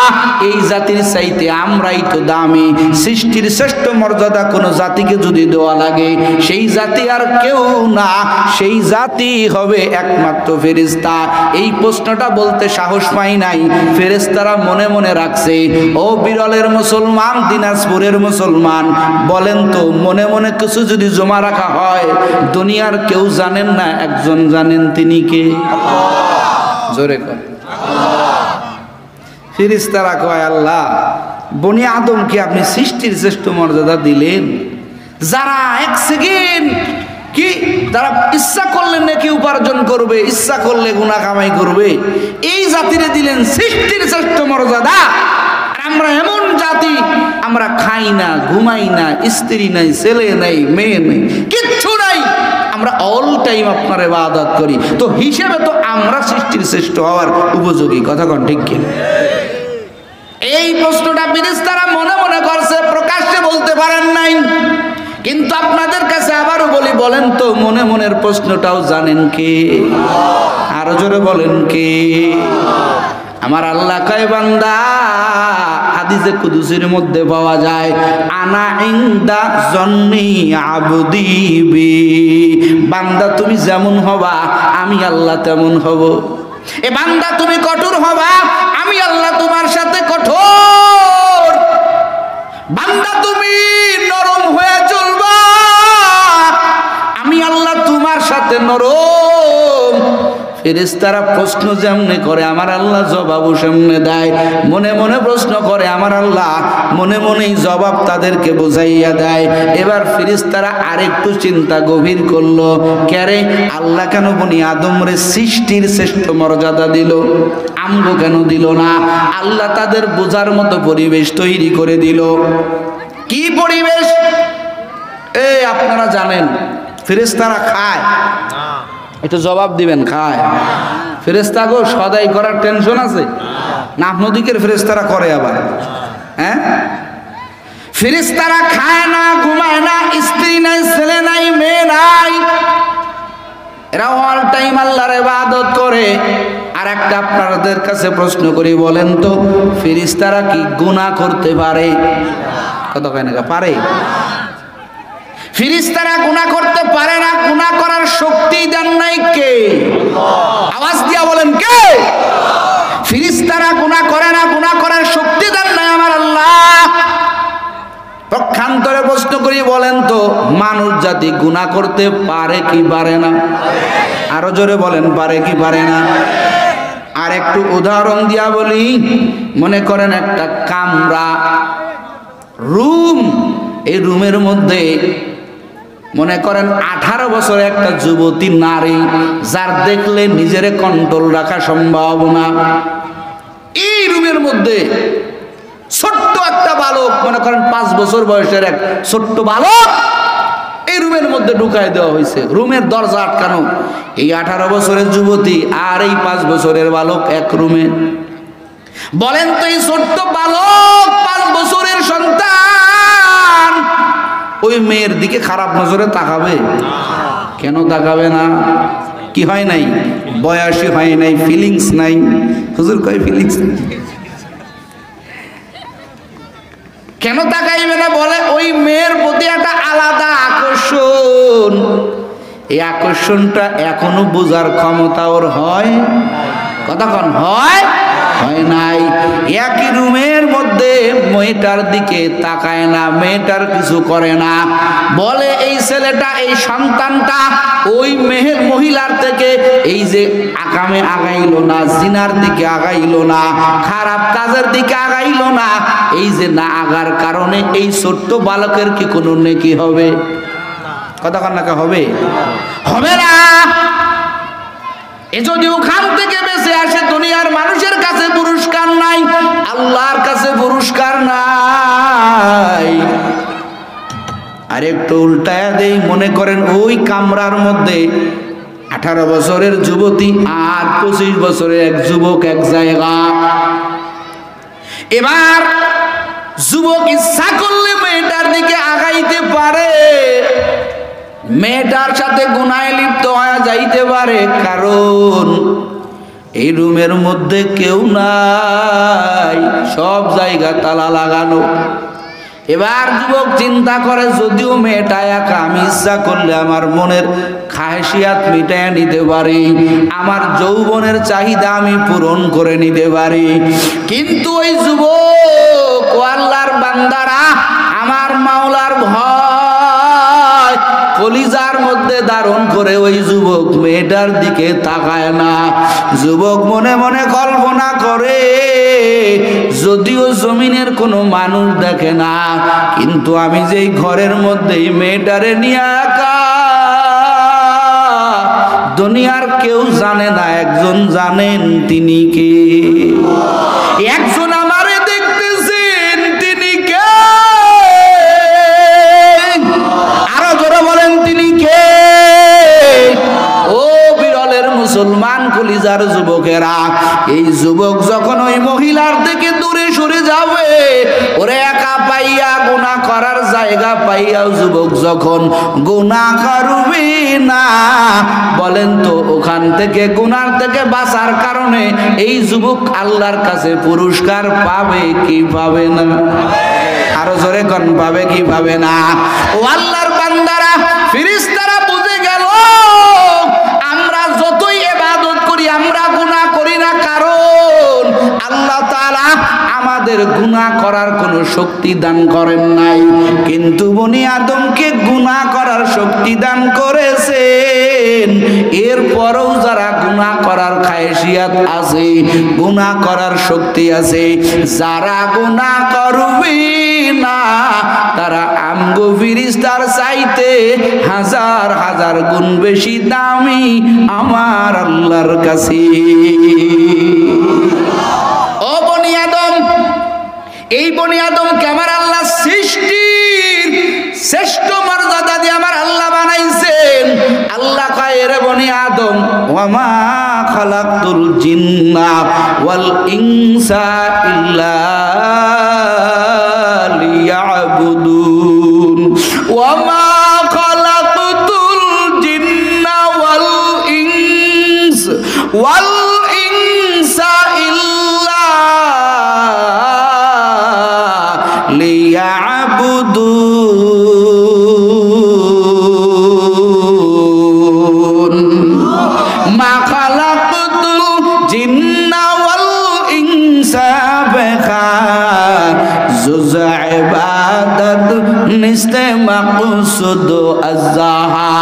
এই জাতির চাইতে আমরাই তো দামি। সৃষ্টির শ্রেষ্ঠ মর্যাদা কোনো জাতিকে যদি দেওয়া লাগে সেই জাতি আর কেউ না, সেই জাতি হবে একমাত্র ফেরেশতা। এই প্রশ্নটা বলতে সাহস পাই নাই, ফেরেশতারা মনে মনে রাখছে। ও বিরলের মুসলমান, দিনাজপুরের মুসলমান, বলেন তো মনে মনে কিছু যদি জমা রাখা হয়, দুনিয়ার কেউ জানেন না, একজন জানেন, তিনি কে? জোরে কর। ফেরেশতারা কয় আল্লাহ বনি আদমকে আপনি সৃষ্টির শ্রেষ্ঠ মর্যাদা দিলেন, যারা এক সেকেন্ড কি তারা ইচ্ছা করলে নাকি উপার্জন করবে, ইচ্ছা করলে গুনাহ কামাই করবে, এই জাতিরে দিলেন সৃষ্টির শ্রেষ্ঠ মর্যাদা। আমরা এমন জাতি, আমরা খাই না, ঘুমাই না, স্ত্রী নাই, ছেলে নাই, মেয়ে নাই, কিচ্ছু নাই, আমরা অল টাইম আপনার ইবাদত করি, তো হিসেবে তো আমরা সৃষ্টির শ্রেষ্ঠ হওয়ার উপযোগী। কথা কোন ঠিক কি? এই প্রশ্নটা ফেরেশতারা মনে মনে করছে, প্রকাশ্যে বলতে পারেন নাই। কিন্তু আপনাদের কাছে আবারও বলি, বলেন তো মনে মনের প্রশ্নটাও জানেন কে? আরো জোরে বলেন কে? আমার আল্লাহ কয় বান্দা, হাদিসে কুদসির মধ্যে পাওয়া যায়, আনা ইনদা জন্নি আবদি বি, বান্দা তুমি যেমন হবা আমি আল্লাহ তেমন হব। এ বান্দা তুমি কঠোর হবা, আমি আল্লাহ তোমার সাথে কঠোর। বান্দা তুমি নরম হয়ে চলবা, আমি আল্লাহ তোমার সাথে নরম। ফেরেশতারা প্রশ্ন যেমনে করে আমার আল্লাহ জবাবও সেমনে দেয়, মনে মনে প্রশ্ন করে আমার আল্লাহ মনে মনেই জবাব তাদেরকে বোঝাইয়া দেয়। এবার ফেরেশতারা আরেকটু চিন্তা গভীর করলো, কেরে আল্লাহ কেন বনি আদমরে সৃষ্টির শ্রেষ্ঠ মর্যাদা দিল, আমগো কেন দিল না? আল্লাহ তাদের বোঝার মতো পরিবেশ তৈরি করে দিল। কি পরিবেশ? এই আপনারা জানেন ফেরেশতারা খায়, একটু জবাব দিবেন, খায়? ফেরেশতা গো সদাই করার টেনশন আছে না? আপনাদিকের ফেরেশতারা করে আবার, হ্যাঁ? ফেরেশতারা খায় না, ঘুমায় না, স্ত্রী নাই, ছেলে নাই, মেয়ে নাই, এরা অল টাইম আল্লাহর ইবাদত করে। আর একটা আপনাদের কাছে প্রশ্ন করি, বলেন তো ফেরেশতারা কি গুনাহ করতে পারে? কথা কয় না, পারে? ফেরেশতারা গুনাহ করতে পারে না। গুনাহ করার শক্তি দেন নাই কে? আওয়াজ দিয়া বলেন কে? ফেরেশতারা গুনাহ করে না, গুনাহ করার শক্তি দেন নাই আমার আল্লাহ। পক্ষান্তরে প্রশ্ন করি, বলেন তো মানুষ জাতি গুনাহ করতে পারে কি পারে না? আরো জোরে বলেন, পারে কি পারে না? আর একটু উদাহরণ দিয়া বলি, মনে করেন একটা কামরা রুম, এই রুমের মধ্যে মনে করেন 18 বছর একটা যুবতী নারী, যার দেখলে নিজের কন্ট্রোল রাখা সম্ভব না। এই রুমের মধ্যে ছোট্ট একটা বালক, মনে করেন 5 বছর বয়সের এক ছোট্ট বালক, এই রুমের মধ্যে ঢুকাই দেওয়া হয়েছে। রুমের দরজা আটকানো। এই 18 বছরের যুবতী আর এই 5 বছরের বালক এক রুমে। বলেন তো এই ছোট্ট বালক, 5 বছরের সন্তান, ওই মেয়ের দিকে খারাপ নজরে তাকাবে? কেন তাকাবে না? কি হয় নাই? বয়সী হয় নাই, ফিলিংস নাই। হুজুর কয় ফিলিংস কেন তাকাইবে না? বলে ওই মেয়ের প্রতি একটা আলাদা আকর্ষণ। এই আকর্ষণটা এখনো বোঝার ক্ষমতা ওর হয়? কতক্ষণ হয়? হয় নাই। একই রুমের মধ্যে মেয়েটার দিকে তাকায় না, মেয়েটার কিছু করে না। বলে এই ছেলেটা, এই সন্তানটা ওই মহিলার থেকে এই যে আকামে আগাইলো না, জিনার দিকে আগাইলো না, খারাপ কাজের দিকে আগাইলো না, এই যে না আগার কারণে এই ছোট্ট বালকের কি কোনো নেকি হবে? কতক্ষণ নাকি হবে? হবে না। এ যদি ওখান থেকে বেঁচে আসে, দুনিয়ার মানুষের কাছে পুরস্কার নাই, আল্লাহর কাছে পুরস্কার নাই। আরেকটু উল্টায়া দেই, মনে করেন ওই কামরার মধ্যে 18 বছরের যুবতী আর 25 বছরের এক যুবক এক জায়গা। এবার যুবক ইচ্ছা করলে মেয়েটার দিকে আগাইতে পারে, মেয়েটার সাথে গুনাহে লিপ্ত হয়ে যাইতে পারে, কারণ এই রুমের মধ্যে কেউ নাই, সব জায়গা তালা লাগানো। এবার যুবক চিন্তা করে, যদিও মেয়েটা একা, আমি ইচ্ছা করলে আমার মনের খায়সিয়াত মিটাইয়া নিতে পারি, আমার যৌবনের চাহিদা আমি পূরণ করে নিতে পারি। কিন্তু ওই যুবক, ও আল্লাহর বান্দারা, আমার মাওলার ভয় কলিজার মধ্যে ধারণ করে ওই যুবক মেয়েটার দিকে তাকায় না। যুবক মনে মনে কল্পনা করে, যদিও জমিনের কোনো মানুষ দেখে না, কিন্তু আমি যেই ঘরের মধ্যে মেয়েটারে নিয়ে একা, দুনিয়ার কেউ জানে না, একজন জানেন, তিনি কে? একজন আমারে দেখতেছেন, তিনি কে? আরো জোরে বলেন, তিনি কে? ও বিরলের মুসলমান কলিজার যুবকেরা, এই যুবক যখন ওই মহিলার থেকে দূরে সরে যাবে, ওরে একা পাইয়া, গুনাহ করার জায়গা পাইয়া যুবক যখন গুনাহ করবে না, বলেন তো ওখান থেকে গুনার থেকে বাঁচার কারণে এই যুবক আল্লাহর কাছে পুরস্কার পাবে কি পাবে না? আরো জোরে কোন, পাবে কি পাবে না? ও আল্লাহর বান্দারা, ফেরেশতারা বুঝে গেল, আমরা যতই ইবাদত করি আমরা গুনাহ করি না, কারণ আল্লাহ তাআলা আমাদের গুনাহ করার কোনো শক্তি দান করেন নাই, কিন্তু বনি আদমকে গুনাহ করার শক্তি দান করেছেন। এরপরও যারা গুনাহ করার খায়সিয়াত আছে, গুনাহ করার শক্তি আছে, যারা গুনাহ করবে না, তারা আমগো ফেরেশতার চাইতে হাজার হাজার গুণ বেশি দামি আমার আল্লাহর কাছে। ও বনি আদম, এই বনি আদমকে আমার আল্লাহ সৃষ্টির শ্রেষ্ঠ মর্যাদা দিয়ে আমার আল্লাহ বানাইছেন। আল্লাহ কয়, রে বনি আদম, ওয়ামা খালাকতুল জিন্না ওয়াল ইনসা ইল্লা লিয়াবুদুন, ওয়ামা খালাকতুল জিন্না ওয়াল বেখা জুজা ইবাদত নিস্তে মাকসুদ আযাহা।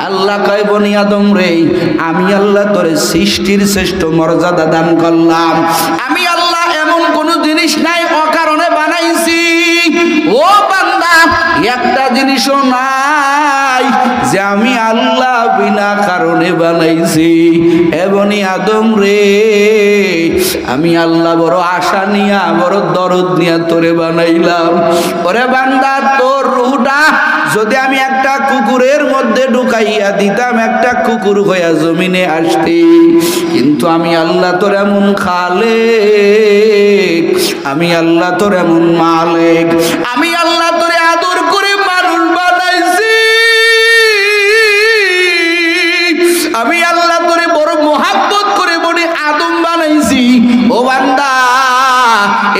আল্লাহ কয় বনি আদম রে, আমি আল্লাহ তোরে সৃষ্টির শ্রেষ্ঠ মর্যাদা দান করলাম। আমি আল্লাহ এমন কোন জিনিস নাই অকারণে বানাইছি। ও বান্দা, একটা জিনিসও নাই যে আমি আল্লাহ বিনা কারণে বানাইছি। এ বনি আদম রে, আমি আল্লাহ বড় আশা নিয়া বড় দরদ নিয়া তোরে বানাইলাম। ওরে বান্দা, তোর রূহটা যদি আমি একটা কুকুরের মধ্যে ঢুকাইয়া দিতাম, একটা কুকুর হইয়া জমিনে আসতি। কিন্তু আমি আল্লাহ তোর এমন খালেক, আমি আল্লাহ তোর এমন মালিক, আমি আল্লাহ তোরে আদর করে মানুষ বানাইছি। আমি আল্লাহ তোরে বড় মোহাব্বত করে বড় আদম বানাইছি। ও বান্দা,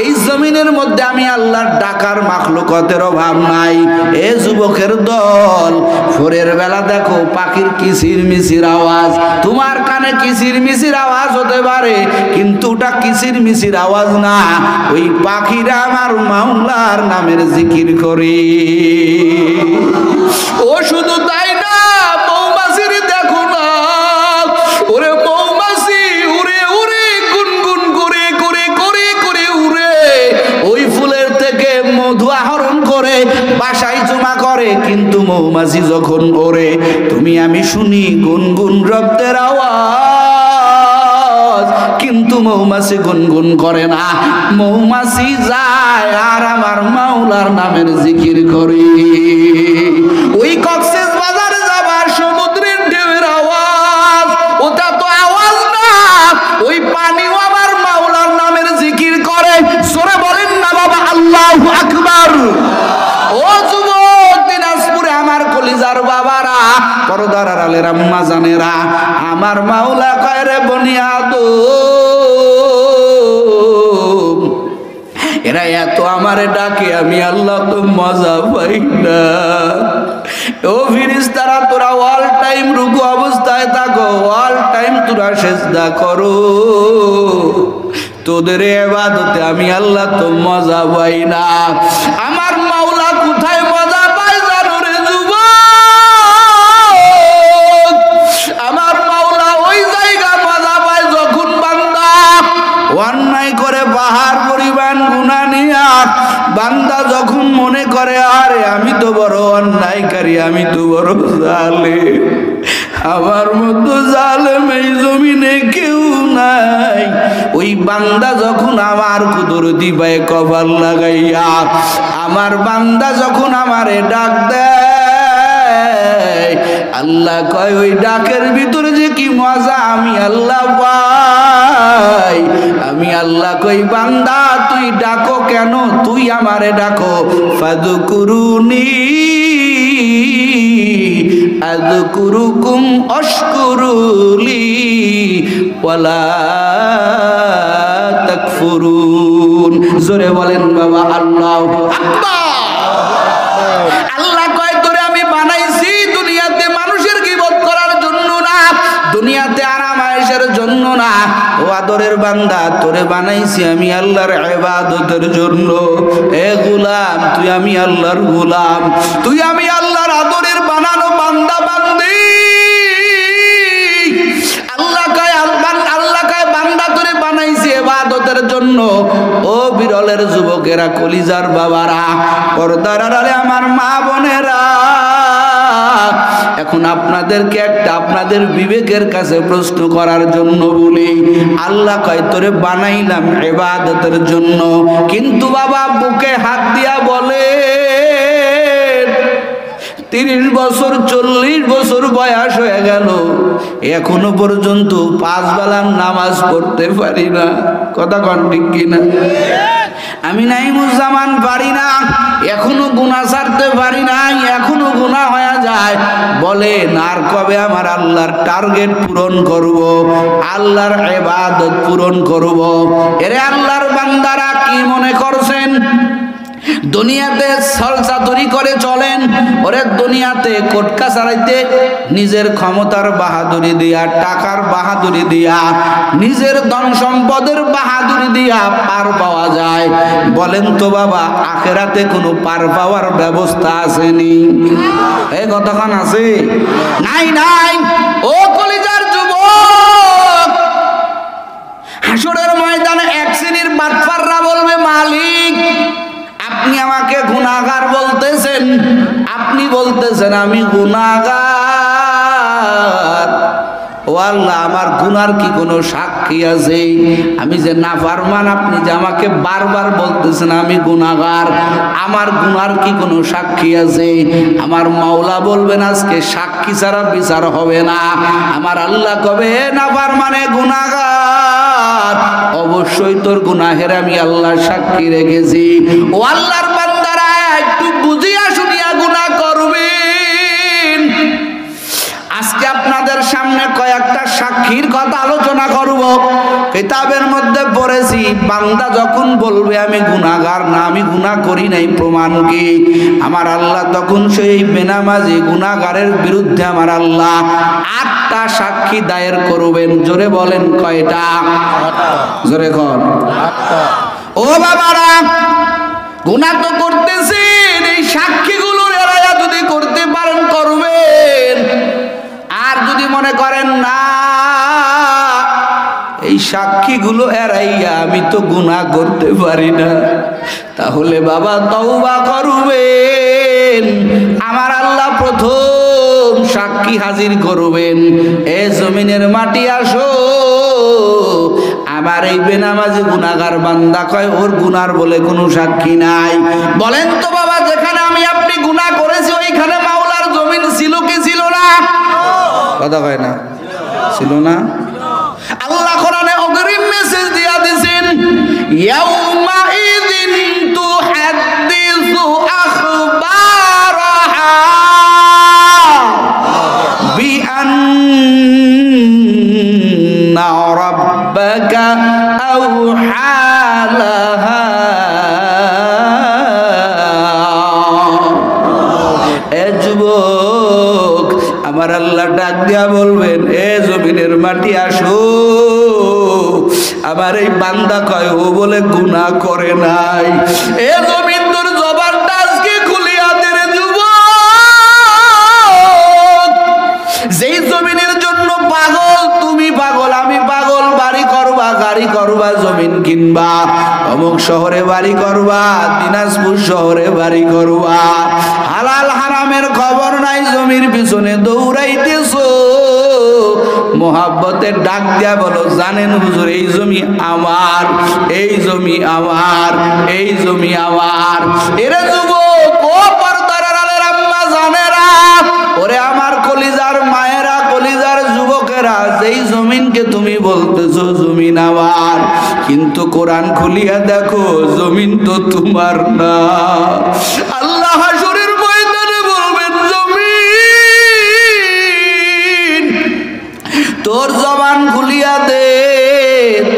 এই জমিনের মধ্যে আমি আল্লাহর ডাকার মাখলুকাতের অভাব নাই। এ যুবকের দল, ভোরের বেলা দেখো পাখির কিচির মিচির আওয়াজ। তোমার কানে কিচির মিচির আওয়াজ হতে পারে, কিন্তু ওটা কিচির মিচির আওয়াজ না। ওই পাখিরা আমার মাওলার নামের জিকির করে। ও শুধু তাই না, মৌমাছির দেখো না, ওরে মৌমাছি উড়ে উড়ে গুনগুন করে করে করে করে উড়ে ওই ফুলের থেকে মধু আহরণ করে বাসায় জমা করে। কিন্তু মৌমাছি যখন ওড়ে, তুমি আমি শুনি গুনগুন শব্দের আওয়াজ, কিন্তু মৌমাছি গুনগুন করে না। মৌমাছি যায় আর আমার মাওলার নামের জিকির করে। ওই কক্সেস বাজারে যাবার সমুদ্রের ঢেউয়ের আওয়াজ, ওটা তো আওয়াজ না, ওই পানিও আমার মাওলার নামের জিকির করে। সরে বলেন না বাবা আল্লাহু আকবার। ও যুবক দিনাজপুরে আমার কলিজার বাবারা, পর্দার আড়ালের আম্মা জানেরা, আমার মাওলা কয় রে বনি আদম, এরা এত আমারে ডাকে, আমি আল্লাহ তো মজা পাই না। ও ফিরিস্তারা, তোরা অল টাইম রুকু অবস্থায় থাকো, অল টাইম তোরা সেজদা করো, তোদের ইবাদতে আমি আল্লাহ তো মজা পাই না। আমার মাওলা কোথায় মজা পায় জানো রে যুবক? আমার মাওলা ওই জায়গা মজা পায় যখন বান্দা অন্যায় করে পাহাড় পরিমাণ গুনাহ নিয়া, বান্দা যখন মনে করে আরে আমি তো বড় অন্যায়কারী, আমি তো বড় জালেম, আমার মতো জালেম এই জমিনে কেউ নাই। ওই বান্দা যখন আমার কুদরতি পায়ে কপাল লাগাইয়া, আমার বান্দা যখন আমারে ডাক দেয়, আল্লাহ কয় ওই ডাকের ভিতরে যে কি মজা আমি আল্লাহ পাই। আমি আল্লাহ কই বান্দা তুই ডাকো কেন, তুই আমারে ডাকো। ফাযকুরুনি আযকুরুকুম আশকুরুলি ওয়ালা তাকফুরুন। জোরে বলেন বাবা আল্লাহু আকবার। আল্লাহ কয় তোরে আমি বানাইছি দুনিয়াতে মানুষের গীবত করার জন্য না, দুনিয়াতে আরাম আয়েশের জন্য না। ও আদরের বান্দা, তোরে বানাইছি আমি আল্লাহর ইবাদতের জন্য। এ গোলাম, তুই আমি আল্লাহর গোলাম, তুই আমি আল্লাহর আদরের বানানো বান্দা বান্দি। আল্লাহ কয় বান্দা তোরে বানাইছি ইবাদতের জন্য। ও বিরলের যুবকেরা, কলিজার বাবারা, পর্দার আড়ালে আমার মা বোনেরা, এখন আপনাদেরকে একটা আপনাদের বিবেকের কাছে প্রশ্ন করার জন্য বলি। আল্লাহ কয় তোরে বানাইলাম ইবাদতের জন্য, কিন্তু বাবা বুকে হাত দিয়া বলে 30 বছর 40 বছর বয়স হয়ে গেল, এখনো পর্যন্ত 5 বেলার নামাজ পড়তে পারি না। কথা কন ঠিক কিনা? আমি নাইমুজ্জামান পারি না, এখনো গুনাহ ছাড়তে পারি না, এখনো গুনাহ হয়ে যায়। বলেন আর কবে আমার আল্লাহর টার্গেট পূরণ করব, আল্লাহর ইবাদত পূরণ করব? এরে আল্লাহর বান্দারা কি মনে করছেন দুনিয়াতে ছলচাতুরি করে চলেন, ওরে দুনিয়াতে কোটকা চালাইতে নিজের ক্ষমতার বাহাদুরি দিয়া, টাকার বাহাদুরি দিয়া, নিজের ধন সম্পদের বাহাদুরি দিয়া পার পাওয়া যায়। বলেন তো বাবা, আখেরাতে কোনো পার পাওয়ার ব্যবস্থা আসেনি? এই কতক্ষণ আছে? নাই নাই। ও কলিজার যুবক, হাসরের ময়দানে এক শ্রেণীর বাটপাররা বলবে, মালিক আপনি আমাকে গুনাহগার বলতেছেন, আপনি বলতেছেন আমি গুনাহগার। ও আল্লাহ, আমার গুনার কি কোনো সাক্ষী আছে? আমি যে নাফরমান, আপনি যে আমাকে বারবার বলতেছেন আমি গুনাহগার, আমার গুনার কি কোনো সাক্ষী আছে? আমার মাওলা বলবেন আজকে সাক্ষী ছাড়া বিচার হবে না। আমার আল্লাহ কবে, নাফরমানে গুনাহগার, অবশ্যই তোর গুনাহের আমি আল্লাহ সাক্ষী রেখেছি। ও আল্লাহর বান্দারা, একটু বুঝিয়া শুনিয়া গুনাহ করবেন। আজকে আপনাদের সামনে কয়েকটা সাক্ষীর কথা আলোচনা করব। কিতাবের মধ্যে পড়েছি, বান্দা যখন বলবে আমি গুনাহগার না, আমি গুনাহ করি নাই, প্রমাণ কি? আমার আল্লাহ তখন সেই বেনামাজি গুনাহগারের বিরুদ্ধে আমার আল্লাহ 8টা সাক্ষী দায়ের করবেন। জোরে বলেন কয়টা? জোরে কর। ও বাবারা, গুনাহ তো করতেছেন, এই সাক্ষীগুলো এড়াইয়া যদি করতে পারেন করবেন। আর যদি মনে করেন না এই সাক্ষীগুলো এড়াইয়া আমি তো গুনাহ করতে পারি না, তাহলে বাবা তওবা করবেন। আমার আল্লাহ প্রথম সাক্ষী হাজির করবেন। এ জমিনের মাটি আসো, আমার এই বেনামাজি গুনাহগার বান্দা কয় ওর গুনার বলে কোনো সাক্ষী নাই। বলেন তো বাবা, যেখানে আমি আপনি গুনাহ করেছি ওইখানে মাওলার জমিন ছিল কি ছিল না? কথা কয় না, ছিল না? আল্লাহ কোরআনে অগ্রিম মেসেজ দিয়া দিয়েছেন, ইয়াউমা ইযিন তুহাদ্দিসু আখবারাহা বিআন্না রাব্বাকা আওহা লাহা। এ যুবক, আমার আল্লাহ ডাক দিয়া বলবেন, এ জমিনের মাটি আসো, আমার এই বান্দা কয় ও বলে গুনাহ করে নাই। এ জমিন তোর জবানটা আজকে খুলিয়া দে রে যুবক। যেই জমিনের জন্য পাগল, তুমি পাগল, আমি পাগল, বাড়ি করবা, গাড়ি করবা, জমিন কিনবা, অমুক শহরে বাড়ি করবা, দিনাজপুর শহরে বাড়ি করবা, হালাল হারামের খবর নাই, জমির পিছনে দৌড়াইতেছো। মোহাব্বতের ডাক দিয়া বলো, জানেন হুজুর এই জমি আমার, এই জমি আমার, এই জমি আমার। এরে যুবক, ও পর্দার আড়ালের আম্মা জানেরা, ওরে আমার কলিজার মায়েরা, কলিজার যুবকেরা, যেই জমিনকে তুমি বলতেছো জমিন আমার, কিন্তু কোরআন খুলিয়া দেখো জমিন তো তোমার না। আল্লাহ হাসরের ময়দানে বলবেন, জমিন তোর জবান খুলিয়া দে,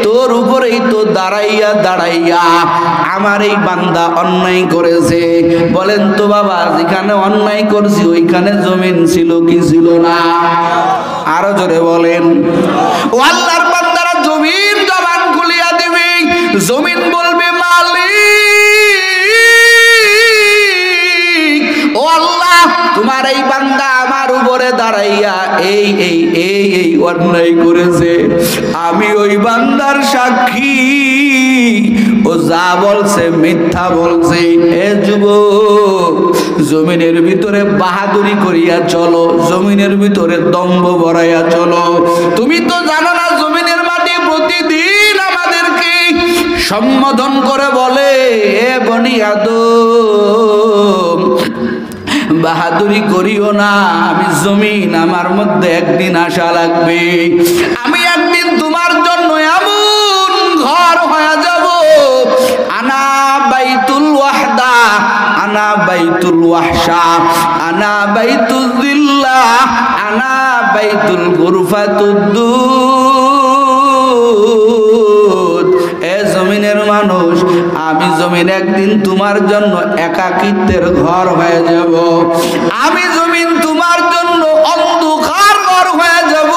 তোর উপরেই তো দাঁড়াইয়া দাঁড়াইয়া আমার এই বান্দা অন্যায় করেছে। বলেন তো বাবা, যেখানে অন্যায় করছি ওইখানে জমিন ছিল কি ছিল না? আরো জোরে বলেন। ও আল্লাহর বান্দারা, জমিন জবান খুলিয়া দিবে, জমিন বলবে মালিক, ও আল্লাহ তোমার এই বান্দা আমার উপরে দাঁড়াইয়া এই এই এই এই অন্যায় করেছে, আমি ওই বান্দার সাক্ষী, ও যা বলছে মিথ্যা বলছে। এ যুবক, জমিনের ভিতরে বাহাদুরি করিয়া চলো, জমিনের ভিতরে দম্ভ ভরাইয়া চলো। তুমি তো জানো না জমিনের মাটি প্রতিদিন আমাদেরকে সম্বোধন করে বলে, এ বনি আদম বাহাদুরি করিও না, আমি জমিন, আমার মধ্যে একদিন আশা লাগবে, আমি একদিন তোমার জন্য এমন ঘর হয়ে যাব, আনা বাইতুল ওয়াহদা, আনা বাইতুল ওয়াহশা, আনা বাইতুল জিল্লাহ, আনা বাইতুল গুরফাতুদ্দুদ। এ জমিনের মানুষ, আমি জমিন একদিন তোমার জন্য একাকিত্বের ঘর হয়ে যাব। আমি জমিন তোমার জন্য অন্ধকার ঘর হয়ে যাব।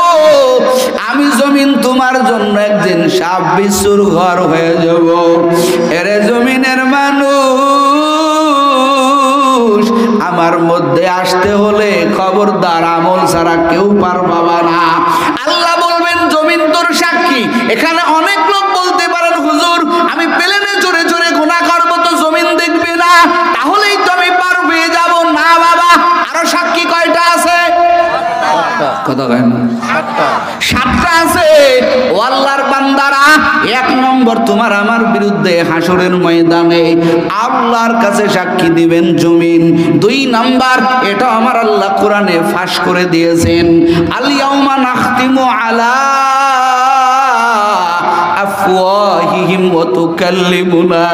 আমি জমিন তোমার জন্য একদিন সাপ বিচ্ছুর ঘর হয়ে যাব। এরে জমিনের মানুষ, আমার মধ্যে আসতে হলে খবরদার আমল ছাড়া কেউ পার পাবা না। আল্লাহ বলবেন জমিন তোর সাক্ষী। এখানে অনেক লোক বলতে পারেন হুজুর আমি প্লেনে চড়ে চড়ে গুনাহ করব তো জমিন দেখবে না, তাহলেই তো আমি পার পেয়ে যাব। না বাবা, আরো সাক্ষী কয়টা আছে? কথা কয় না, সাতটা আছে। ও আল্লাহর বান্দারা, এক নম্বর তোমার আমার বিরুদ্ধে হাসরের ময়দানে আল্লাহর কাছে সাক্ষী দিবেন জমিন। দুই নাম্বার, এটা আমার আল্লাহ কোরআনে ফাঁস করে দিয়েছেন, আল ইয়াউমা নাখতিমু আলা আফওয়াহিহিম ওয়া তুকাল্লিমুনা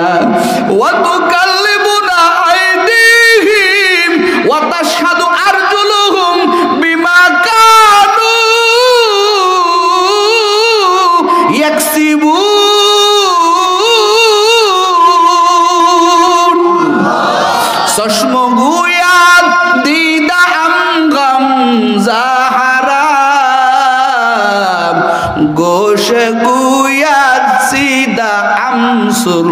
আইদিহিম ওয়া তাশহাদু আরজুলুহুম বিমা কানু ইয়াকসিবুন। চশমগুয়াত দিদা আমগাম জাহারাম গোশে গুয়াত সিদা আমসুর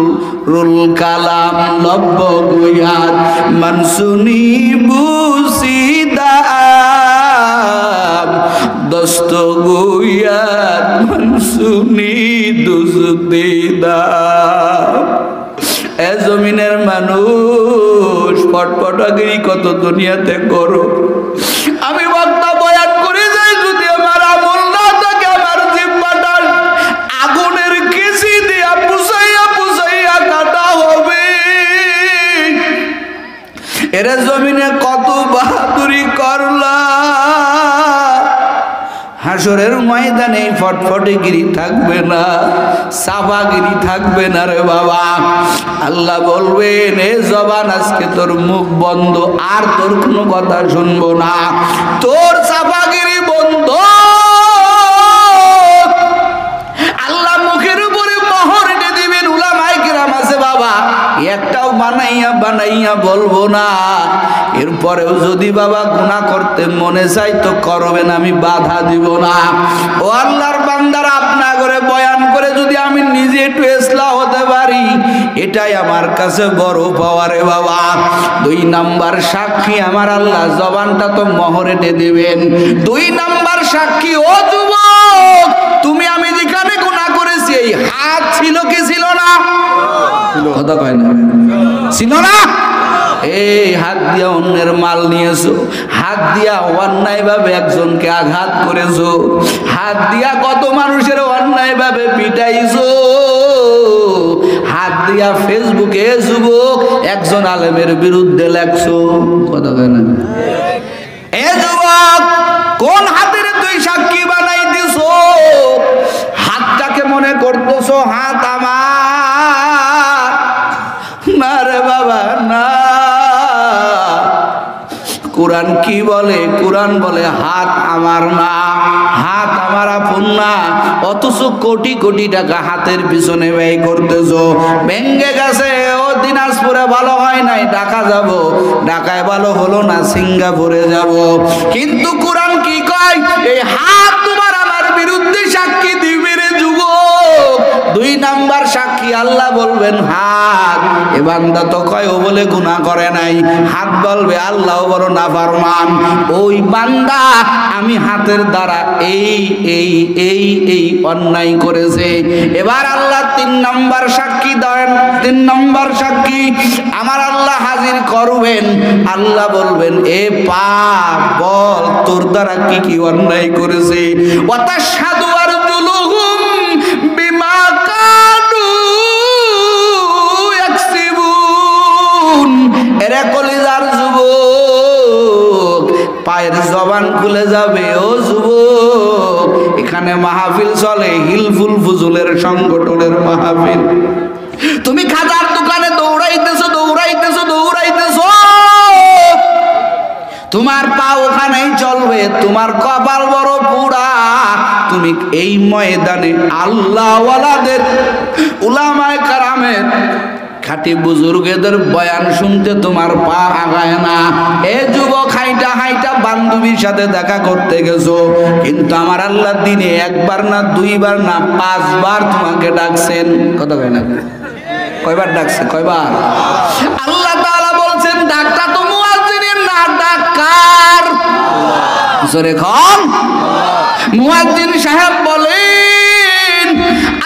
রুল কালাম লব্ব গুয়াত মনসুনি বুসিদা দস্ত গুয়াত মনসুনি দুসদিদা। এ জমিনের মানুষ, পটপটাগিরি কত দুনিয়াতে করো। আমি বক্তা বয়ান করে যাই, যদি আমার আমল না থাকে আমার জিহ্বাটা আগুনের কেসি দিয়া পুষাইয়া পুষাইয়া কাটা হবে। এরা জমিনে কত বাহাদুরি করলা, হাসরের ময়দানে ফটফটিগিরি থাকবে না, সাবাগিরি থাকবে না রে বাবা। আল্লাহ বলবেন এ জবান আজকে তোর মুখ বন্ধ, আর তোর কোনো কথা শুনবো না, তোর সাবাগিরি বন্ধ। আল্লাহ মুখের উপরে মোহর এঁটে দিবেন। উলামায়ে কিরাম আছে বাবা, একটাও বানাইয়া বানাইয়া বলবো না। এরপরেও যদি বাবা গুনাহ করতে মনে চাই তো করবেন, আমি বাধা দিব না। ও আল্লাহর বান্দারা, আপনা করে বয়ান করে যদি আমি নিজে একটু ইসলাহ হতে পারি, এটাই আমার কাছে বড় পাওয়ারে বাবা। দুই নাম্বার সাক্ষী আমার আল্লাহ, জবানটা তো মোহর এঁটে দিবেন। দুই নাম্বার সাক্ষী, ও যুবক তুমি আমি যেখানে গুনাহ করেছি এই হাত ছিল কি ছিল না? কথা কয় না, ছিল না? এই হাত দিয়া অন্যের মাল নিয়েছো, হাত দিয়া অন্যায় ভাবে একজনকে আঘাত করেছো, হাত দিয়া কত মানুষের অন্যায় ভাবে পিটাইছো, হাত দিয়া ফেসবুকে যুবক একজন আলেমের বিরুদ্ধে লেখছো। কথা কয় না? এ যুবক, কোন হাতের তুই সাক্ষী বানাই দিছো? হাতটাকে মনে করতেছো হাত আমার? না রে বাবা না। কোরআন কি বলে? কোরআন বলে হাত আমার না, হাত আমার আপন না, অথচ কোটি কোটি টাকা হাতের পিছনে ব্যয় করতেছো। ভেঙ্গে গেছে, ও দিনাজপুরে ভালো হয় নাই, ঢাকা যাব, ঢাকায় ভালো হলো না, সিঙ্গাপুরে যাব। কিন্তু কোরআন কি কয়? এই হাত তোমার আমার বিরুদ্ধে সাক্ষী দিবে রে যুবক। দুই নাম্বার সাক্ষী আল্লাহ বলবেন হাত। এ বান্দা তো কয় ও বলে গুনাহ করে নাই, হাত বলবে আল্লাহ বড় নাফরমান। ওই বান্দা আমি হাতের দ্বারা এই এই এই এই অন্যায় করেছে। এবার আল্লাহ তিন নাম্বার সাক্ষী দেন। তিন নাম্বার সাক্ষী আমার আল্লাহ হাজির করবেন। আল্লাহ বলবেন এ পাপ, বল তোর দ্বারা কি কি অন্যায় করেছে। ওয়াতাশহাদু আরজুলুহুম বিমা কানু ইয়াকসিবুন। এরে কলিজার যুবক, পায়ের জবান খুলে যাবে। ও যুবক, এখানে মাহফিল চলে, হিলফুল ফুজুলের সংগঠনের মাহফিল। তুমি খাজার দোকানে দৌড়াইতেছো দৌড়াইতেছো দৌড়াইতেছো, তোমার পা ওখানেই চলবে, তোমার কপাল বড় পুরা। তুমি এই ময়দানে আল্লাহওয়ালাদের, উলামায়ে কেরামের খাঁটি বুজুর্গদের বয়ান শুনতে তোমার পা আগায় না। এ যুবক, হাইটা হাইটা বান্ধবীর সাথে দেখা করতে গেছো, কিন্তু আমার আল্লাহ দিনে একবার না দুইবার না 5 বার তোমাকে ডাকছেন। কথা কয় না? কয়বার ডাকছে? কয়বার? আল্লাহ তাআলা বলছেন ডাকটা তো মুয়াজ্জিনের না, ডাক কার? জোরে কন। মুয়াজ্জিন সাহেব বলেন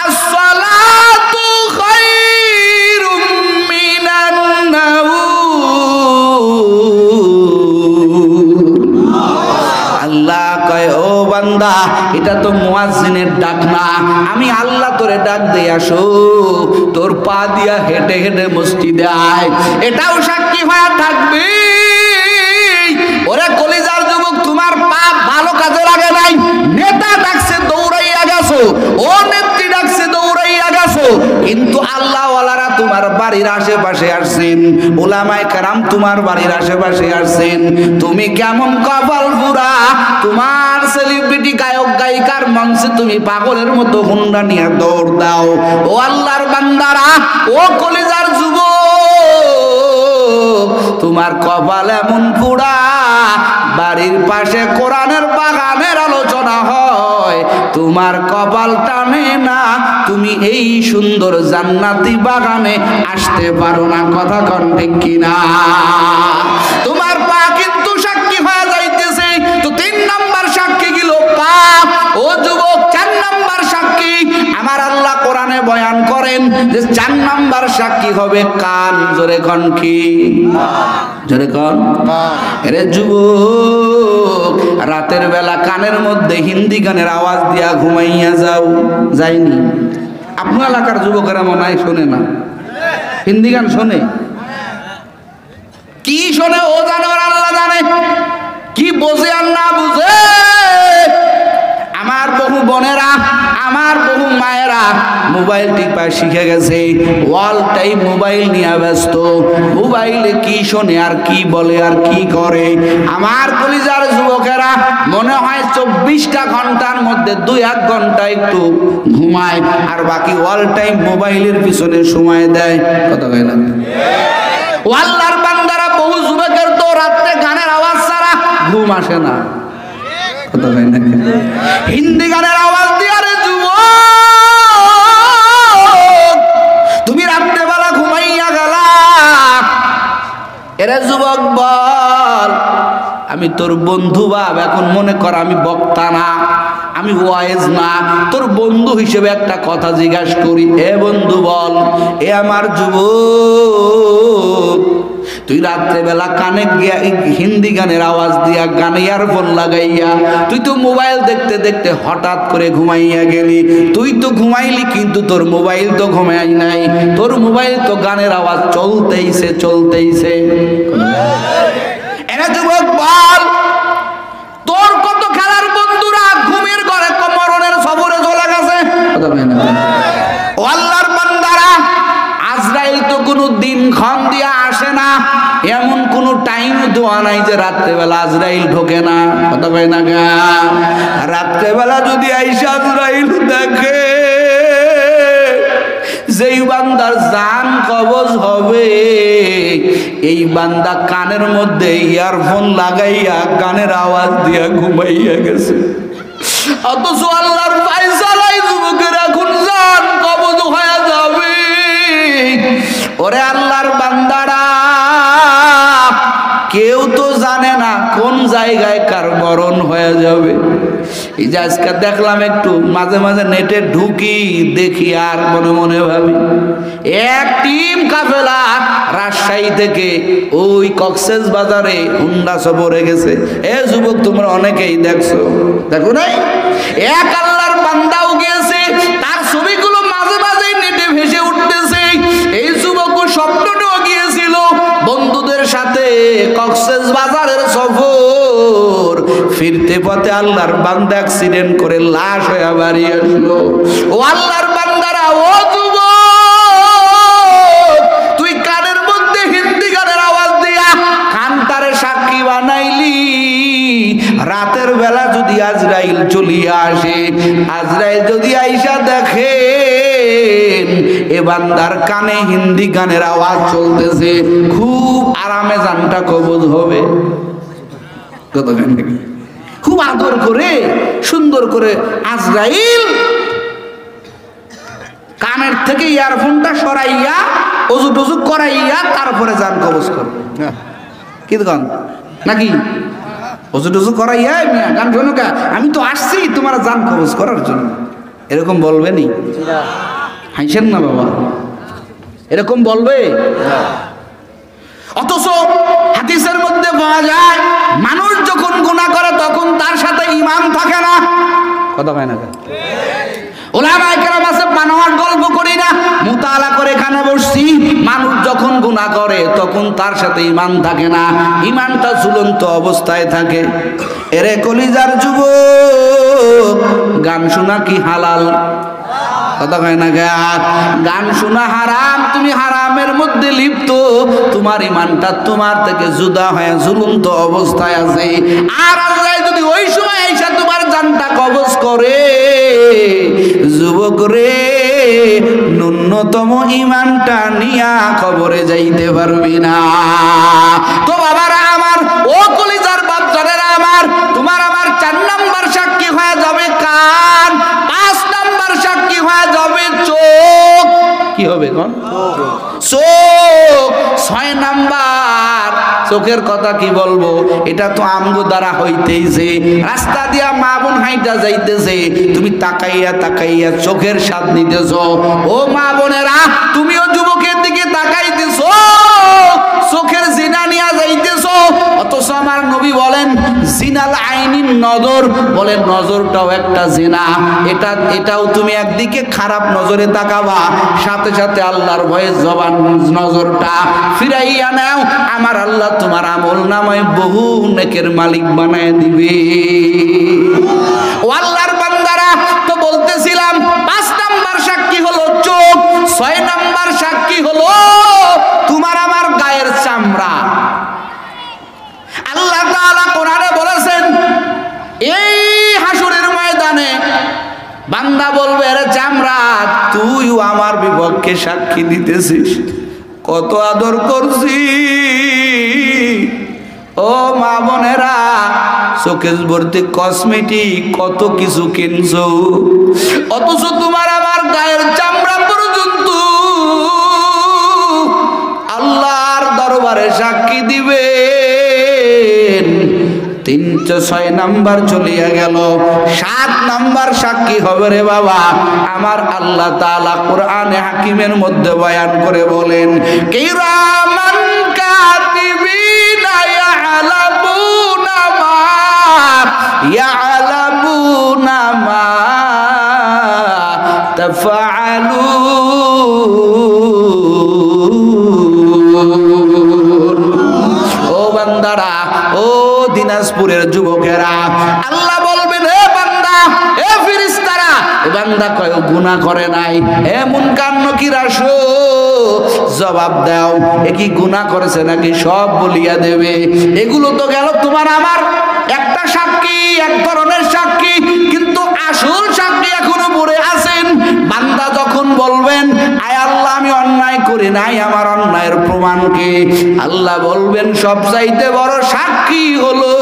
আসসালাতু খায়রুম মিনান নাওম। আল্লাহ কয় ও বান্দা, এটা তো মুয়াজ্জিনের ডাক না, আমি আল্লাহ তোরে ডাক দেই আসো। তোর পা দিয়া হেঁটে হেঁটে মসজিদে আয়, এটাও সাক্ষী হয়ে থাকবে। ওরে কলিজার যুবক, তোমার পা ভালো কাজে লাগে নাই, নেতা ডাকছে দৌড়াইয়া গেছো, ও নেত্রী ডাকছে দৌড়াইয়া গেছো, কিন্তু আল্লাহ ওয়ালারা তোমার বাড়ির আশেপাশে আসছেন, উলামায়ে কেরাম তোমার বাড়ির আশেপাশে আসছেন। তুমি কেমন কপাল পুরা, তোমার সেলিব্রিটি গায়ক গায়িকার মঞ্চে তুমি পাগলের মতো হুন্ডা নিয়ে দৌড় দাও। ও আল্লাহর বান্দারা, ও কলিজার যুবক, তোমার কপাল এমন পুরা, বাড়ির পাশে কোরআনের বাগানের আলোচনা হয়, তোমার কপাল টানে না, তুমি এই সুন্দর জান্নাতি বাগানে আসতে পারো না। কথা কোন ঠিক কিনা? তোমার পা কিন্তু সাক্ষী হয়ে যাইতেছে। তো 3 নাম্বার সাক্ষী গেল পা। ও যুবক, 4 নাম্বার সাক্ষী আমার আল্লাহ কোরআনে বয়ান করেন যে 4 নাম্বার সাক্ষী হবে কান। জোরে কোন কি? জোরে কোন। এরে যুবক, রাতের বেলা কানের মধ্যে হিন্দি গানের আওয়াজ দিয়া ঘুমাইয়া যাও, যায়নি? আপনার এলাকার যুবকেরা মনে হয় শোনে না, হিন্দি গান শোনে। কি শোনে ও জানে, ওর আল্লাহ জানে। কি বোঝে আর না বুঝে। আমার বহু বোনেরা, আমার বহু মায়েরা মোবাইল টিপা শিখে গেছে, অল টাইম মোবাইল নিয়ে ব্যস্ত। মোবাইলে কি শোনে আর কি বলে আর কি করে। আমার কলিজার যুবকেরা মনে হয় 24টা ঘন্টার মধ্যে 2-1 ঘন্টা একটু ঘুমায়, আর বাকি অল টাইম মোবাইলের পিছনে সময় দেয়। কথা কয় না? আল্লাহর বান্দারা, বহু যুবকের তো রাতে গানের আওয়াজ ছাড়া ঘুম আসে না। কথা কয় না? হিন্দি গানের আওয়াজ দিয়ে রে যুবক, তুমি রাত্রেবেলা ঘুমাইয়া গেলা। এরে যুবক বল, আমি তোর বন্ধু বাপ, এখন মনে কর আমি বক্তা না, আমি ওয়াইজ না, তোর বন্ধু হিসেবে একটা কথা জিজ্ঞাসা করি। এ বন্ধু বল, এ আমার যুবক, তুই রাত্রেবেলা কানে গিয়া হিন্দি গানের আওয়াজ দিয়া গানে ইয়ারফোন লাগাইয়া তুই তো মোবাইল দেখতে দেখতে হঠাৎ করে ঘুমাইয়া গেলি। তুই তো ঘুমাইলি, কিন্তু তোর মোবাইল তো ঘুমাই নাই, তোর মোবাইল তো গানের আওয়াজ চলতেইছে চলতেইছে। এরা যুবক বল, তোর কত খেলার বন্ধুরা ঘুমের ঘরে মরণের সফরে চলে গেছে। ও আল্লাহর বান্দারা, আজরাইল তো কোনো দিন ক্ষণ দিয়া আসে না, এমন কোন টাইম দেওয়া নাই যে রাত্রেবেলা আজরাইল ঢোকে না। কথা কয় না গা? রাত্রেবেলা যদি আইসা আজরাইল দেখে, যেই বান্দার জান কবজ হবে, এই বান্দা কানের মধ্যে ইয়ারফোন লাগাইয়া গানের আওয়াজ দিয়া ঘুমাইয়া গেছে। অথচ আল্লাহর ফায়সালায় যুবকের এখন জান কবজ হয়ে যাবে। ওরে আল্লাহর বান্দারা, কেউ তো জানে না কোন জায়গায় কার মরণ হয়ে যাবে। এই যে আজকে দেখলাম, একটু মাঝে মাঝে নেটে ঢুকি দেখি, আর মনে মনে ভাবি, এক টিম কাফেলা রাজশাহী থেকে ওই কক্সেস বাজারে হুন্ডা সফরে গেছে। এ যুবক, তোমরা অনেকেই দেখছো, দেখো নাই? এক আল্লাহর বান্দাও গিয়েছে, তার ছবিগুলো মাঝে মাঝে নেটে ভেসে উঠতেছে। এই যুবক স্বপ্নটাও গিয়েছিল বন্ধুদের সাথে কক্সেস বাজারের সফর, ফিরতে পথে আল্লাহর বান্দা অ্যাক্সিডেন্ট করে লাশ হয়ে বাড়ি আসলো। ও আল্লাহর বান্দারা, ও যুবক, তুই কানের মধ্যে হিন্দি গানের আওয়াজ দিয়া কানটারে সাক্ষী বানাইলি। রাতের বেলা যদি আজরাইল চলিয়া আসে, আজরাইল যদি আইসা দেখে এ বান্দার কানে হিন্দি গানের আওয়াজ চলতেছে, খুব আরামে জানটা কবজ হবে। খুব আদর করে সুন্দর করে আজরাইল কানের থেকে ইয়ারফোনটা সরাইয়া অজু টজু করাইয়া তারপরে জান কবজ করবে। কি গান নাকি অজু টজু করাইয়া গান শোনো কা, আমি তো আসছি তোমার জান কবজ করার জন্য, এরকম বলবে নি? হাসেন না বাবা, এরকম বলবে? অথচ হাদিসের মধ্যে পাওয়া যায় মানুষ যখন গুনাহ করে তখন তার সাথে ঈমান থাকে না। কথা কয় না? ওলামায়ে কেরাম আছে, বানোয়াট গল্প করি না, মুতালা করে এখানে বসছি। মানুষ যখন গুনাহ করে তখন তার সাথে ঈমান থাকে না, ঈমানটা ঝুলন্ত অবস্থায় থাকে। এরে কলিজার যুবক, গান শোনা কি হালাল? কথা কয় না? গান শোনা হারাম, তুমি হারামের মধ্যে লিপ্ত, তোমার ঈমানটা তোমার থেকে জুদা হয়ে ঝুলন্ত অবস্থায় আছে। আর আল্লাহ যদি ওই সময় এসে তোমার জানটা কবজ করে, যুবক রে, ন্যূনতম ঈমানটা নিয়া কবরে যাইতে পারবি না। তো বাবারা আমার, ও কলিজার বাচ্চারা আমার, তোমার আমার 4 নাম্বার সাক্ষী হয়ে যাবে কান, 5 নাম্বার সাক্ষী হয়ে যাবে চোখ। কি হবে কোন? চোখ। 6 নাম্বার চোখের কথা কি বলবো, এটা তো আমগো দ্বারা হইতেইছে। রাস্তা দিয়া মা বোন হাইটা যাইতেছে, তুমি তাকাইয়া তাকাইয়া চোখের স্বাদ নিতেছো। ও মা বোনেরা, তুমিও যুবকের দিকে তাকাইতেছো, চোখের জিনা নিয়া যাইতেছো। অথচ আমার নবী বলেন জিনাল আইনিন নজর, বলেন নজরটাও একটা জিনা। এটাও তুমি একদিকে খারাপ নজরে তাকাবা, সাথে সাথে আল্লাহর ভয়ে জবান নজরটা ফিরাইয়া নাও, আমার আল্লাহ তোমার আমল নামায় বহু নেকের মালিক বানায় দিবে। ও আল্লাহর বান্দারা, তো বলতেছিলাম 5 নাম্বার সাক্ষী হলো চোখ, 6 নাম্বার সাক্ষী হলো তোমার আমার গায়ের চামড়া। আল্লাহ তাআলা কোরআনে বলেছেন, এই হাসরের ময়দানে বান্দা বলবে, আরে চামড়া, তুইও আমার বিপক্ষে সাক্ষী দিতেছিস, কত আদর করছি। ও মা বোনেরা, শোকেস ভর্তি কসমেটিক কত কিছু কিনছো, অথচ তোমার আমার গায়ের চামড়া পর্যন্ত আল্লাহর দরবারে সাক্ষী দিবে। 6 নাম্বার চলিয়া গেল, 7 নাম্বার সাক্ষী হবে রে বাবা। আমার আল্লাহ তাআলা কোরআনে হাকিমের মধ্যে বয়ান করে বলেন, কিরামান কাতিবিনা ইয়ালামুনা মা তাফআলুন। ও বান্দারা, ও দিনাজপুরের যুবকেরা, আল্লাহ বলবেন, হে বান্দা, হে ফেরেশতারা, এ বান্দা কয় গুনাহ করে নাই, হে মুনকার নকির আসো, জবাব দাও, এ কি গুনাহ করেছে নাকি? সব বলিয়া দেবে। এগুলো তো গেল তোমার আমার একটা সাক্ষী, এক ধরনের সাক্ষী, কিন্তু আসল সাক্ষী এখনো পড়ে আছেন। বান্দা যখন বলবেন, আয় আল্লাহ, আমি অন্যায় করি নাই, আমার অন্যায়ের প্রমাণ কি? আল্লাহ বলবেন, সবচাইতে বড় সাক্ষী হলো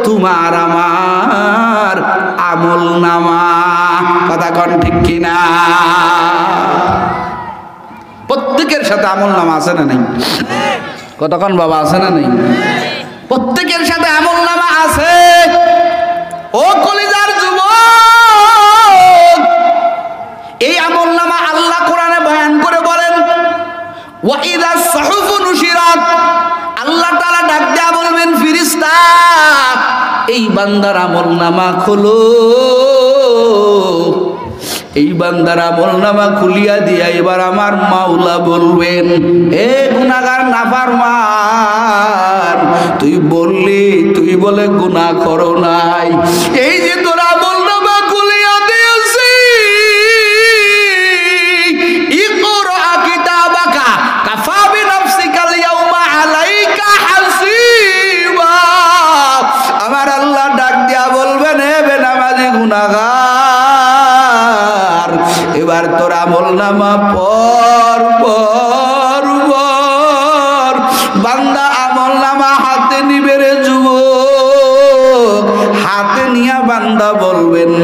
তোমার আমার আমল নামা। কথা কন ঠিক কিনা? প্রত্যেকের সাথে আমল নামা আছে না নেই? কতক্ষণ বাবা আছে না নেই? প্রত্যেকের সাথে আমল নামা আছে। ও কলিজার যুবক, এই আমল নামা আল্লাহ কোরআনে বয়ান করে বলেন, ওয়া ইযা সাহুফু নুশিরাত, আল্লাহ তাআলা ডাক দেয়া বলবেন, ফেরেশতা, এই বান্দার আমল নামা খোলো। এই বান্দার আমল নামা খুলিয়া দিয়া এবার আমার মাওলা বলবেন, এ গুনাহগার নাফরমান, তুই বললি, তুই বলে গুনাহ করো নাই, এই যে তোর আমল নামা খুলিয়া দিয়েছি, ইকরা কিতাবাকা কাফা বিনাফসিকাল ইয়াউমা আলাইকা হাসিবা। আমার আল্লাহ ডাক দিয়া বলবেন, হে বেনামাজি গুনাহগার, এবার তোর আমল নামা পড়,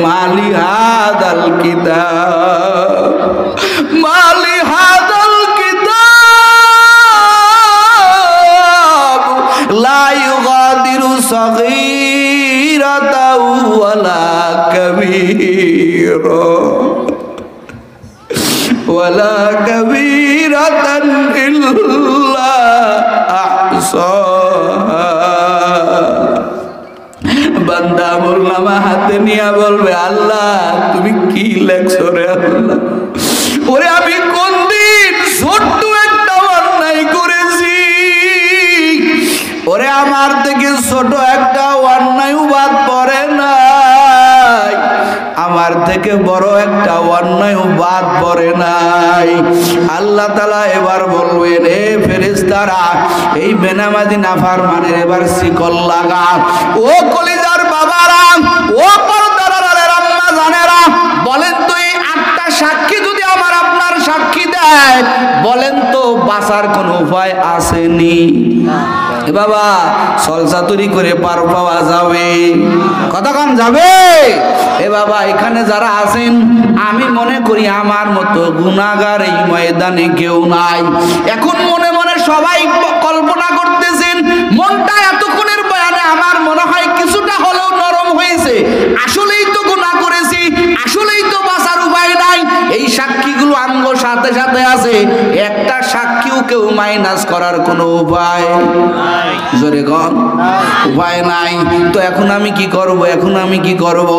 মালি হাদাল কিতাব, মালি হাদাল কিতাব লা ইউগাদিরু সগীরাতাও ওয়ালা কাবীরা ওয়ালা কাবীরাতান ইল্লা আহসাহা। বান্দা আমলনামা হাতে নিয়ে বলবে, আল্লাহ তুমি কি লেখছো রে আল্লাহ, ওরে আমি কোন দিন ছোট্ট একটা অন্যায় করেছি, ওরে আমার থেকে ছোট একটা অন্যায় বাদ পড়ে নাই, আমার থেকে বড় একটা অন্যায় বাদ পড়ে নাই। আল্লাহ তাআলা এবার বলবেন, এ ফেরেশতারা এই বেনামাজি নাফরমানের এবার শিকল লাগা। ও কলিজার বাবারা, ও পর্দার আড়ালের আম্মা জানেরা, বলেন তো এই 8টা সাক্ষী যদি আমার আপনার সাক্ষী দেয়, বলেন তো বাঁচার কোনো উপায় আসেনি? এ বাবা সলসাতুরি করে পার পাওয়া যাবে? কতক্ষণ যাবে? এ বাবা এখানে যারা আছেন, আমি মনে করি আমার মতো গুনাহগার এই ময়দানে কেউ নাই। এখন মনে মনে সবাই কল্পনা করতেছেন, মনটা এতক্ষণের বয়ানে আমার মনে হয় কিছুটা হলেও নরম হয়েছে, আসলেই তো গুনাহ করেছি, আসলেই তো বাঁচার উপায় নাই। এই সাক্ষীগুলো আমগো সাথে সাথে আছে, একটা সাক্ষীও কেউ মাইনাস করার কোনো উপায় নাই, জোরে কন উপায় নাই। তো এখন আমি কি করব, এখন আমি কি করব?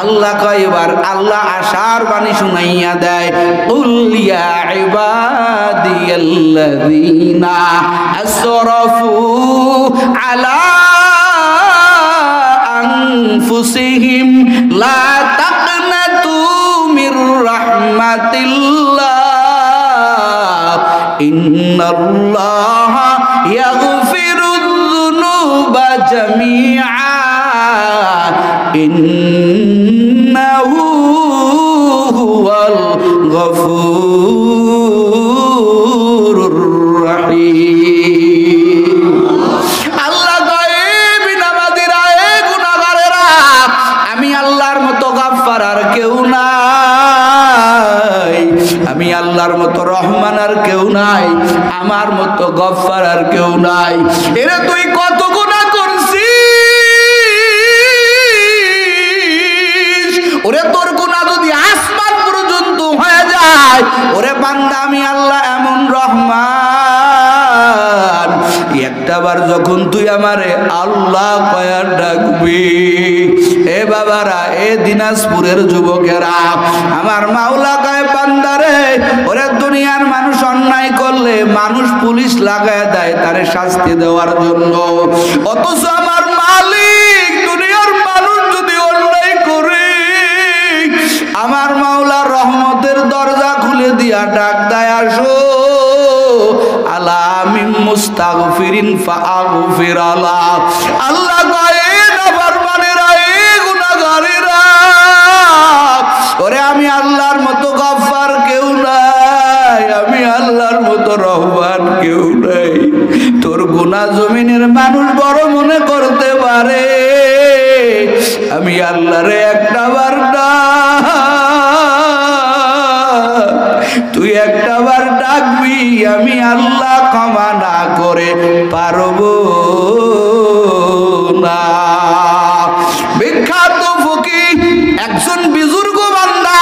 আল্লাহ কয়, এবার আল্লাহ আশার বাণী শুনাইয়া দেয়, কুল ইয়া ইবাদিয়াল্লাযীনা আসরাফু আলা আনফুসিহিম লা তাকনাতু মির রাহমাতিল্লাহ ইন্নাল্লাহা ইয়াগফিরুয-যুনুবা জামিআ ইন্নাহু হুয়াল গফুরুর রহিম। আল্লাহ গায়েব নামাজিরা, এ গুনাহগারেরা, আমি আল্লাহর মতো গাফফার আর কেউ নাই, আমি আল্লাহর মতো রহমান আর কেউ নাই, আমার মতো গফফার আর কেউ নাই। এরে তুই কত গুনাহ করছিস, ওরে তোর গুনাহ যদি আসমান পর্যন্ত হয়ে যায়, ওরে বান্দা আমি আল্লাহ এমন রহমান, একটাবার যখন তুই আমারে আল্লাহ কয়া ডাকবি, এ বাবারা, এ দিনাজপুরের যুবকেরা, আমার মাওলা কয় বান্দারে, ওরে দুনিয়ার মানুষ অন্যায় করলে মানুষ পুলিশ লাগায় দেয় তারে শাস্তি দেওয়ার জন্য, অথচ আমার মালিক দুনিয়ার মানুষ যদি অন্যায় করে, আমার মাওলার রহমতের দরজা খুলে দিয়া ডাক দেয়, আসো আলা মিন মুস্তাগফিরিন ফাআগফির আলা। আল্লাহ কয়, নাফরমানেরা, এ গুনাহগারেরা, ওরে আমি আল্লাহর মতো গফফার কেউ নাই, আমি আল্লাহর মতো রহমান কেউ নাই। তোর গুনাহ জমিনের মানুষ বড় মনে করতে পারে, আমি আল্লাহরে একটা বার ডাক, তুই একটা বার ডাকবি, আমি আল্লাহ ক্ষমা না করে পারবো না। বিখ্যাত ফকিহ একজন বুজুর্গ বান্দা,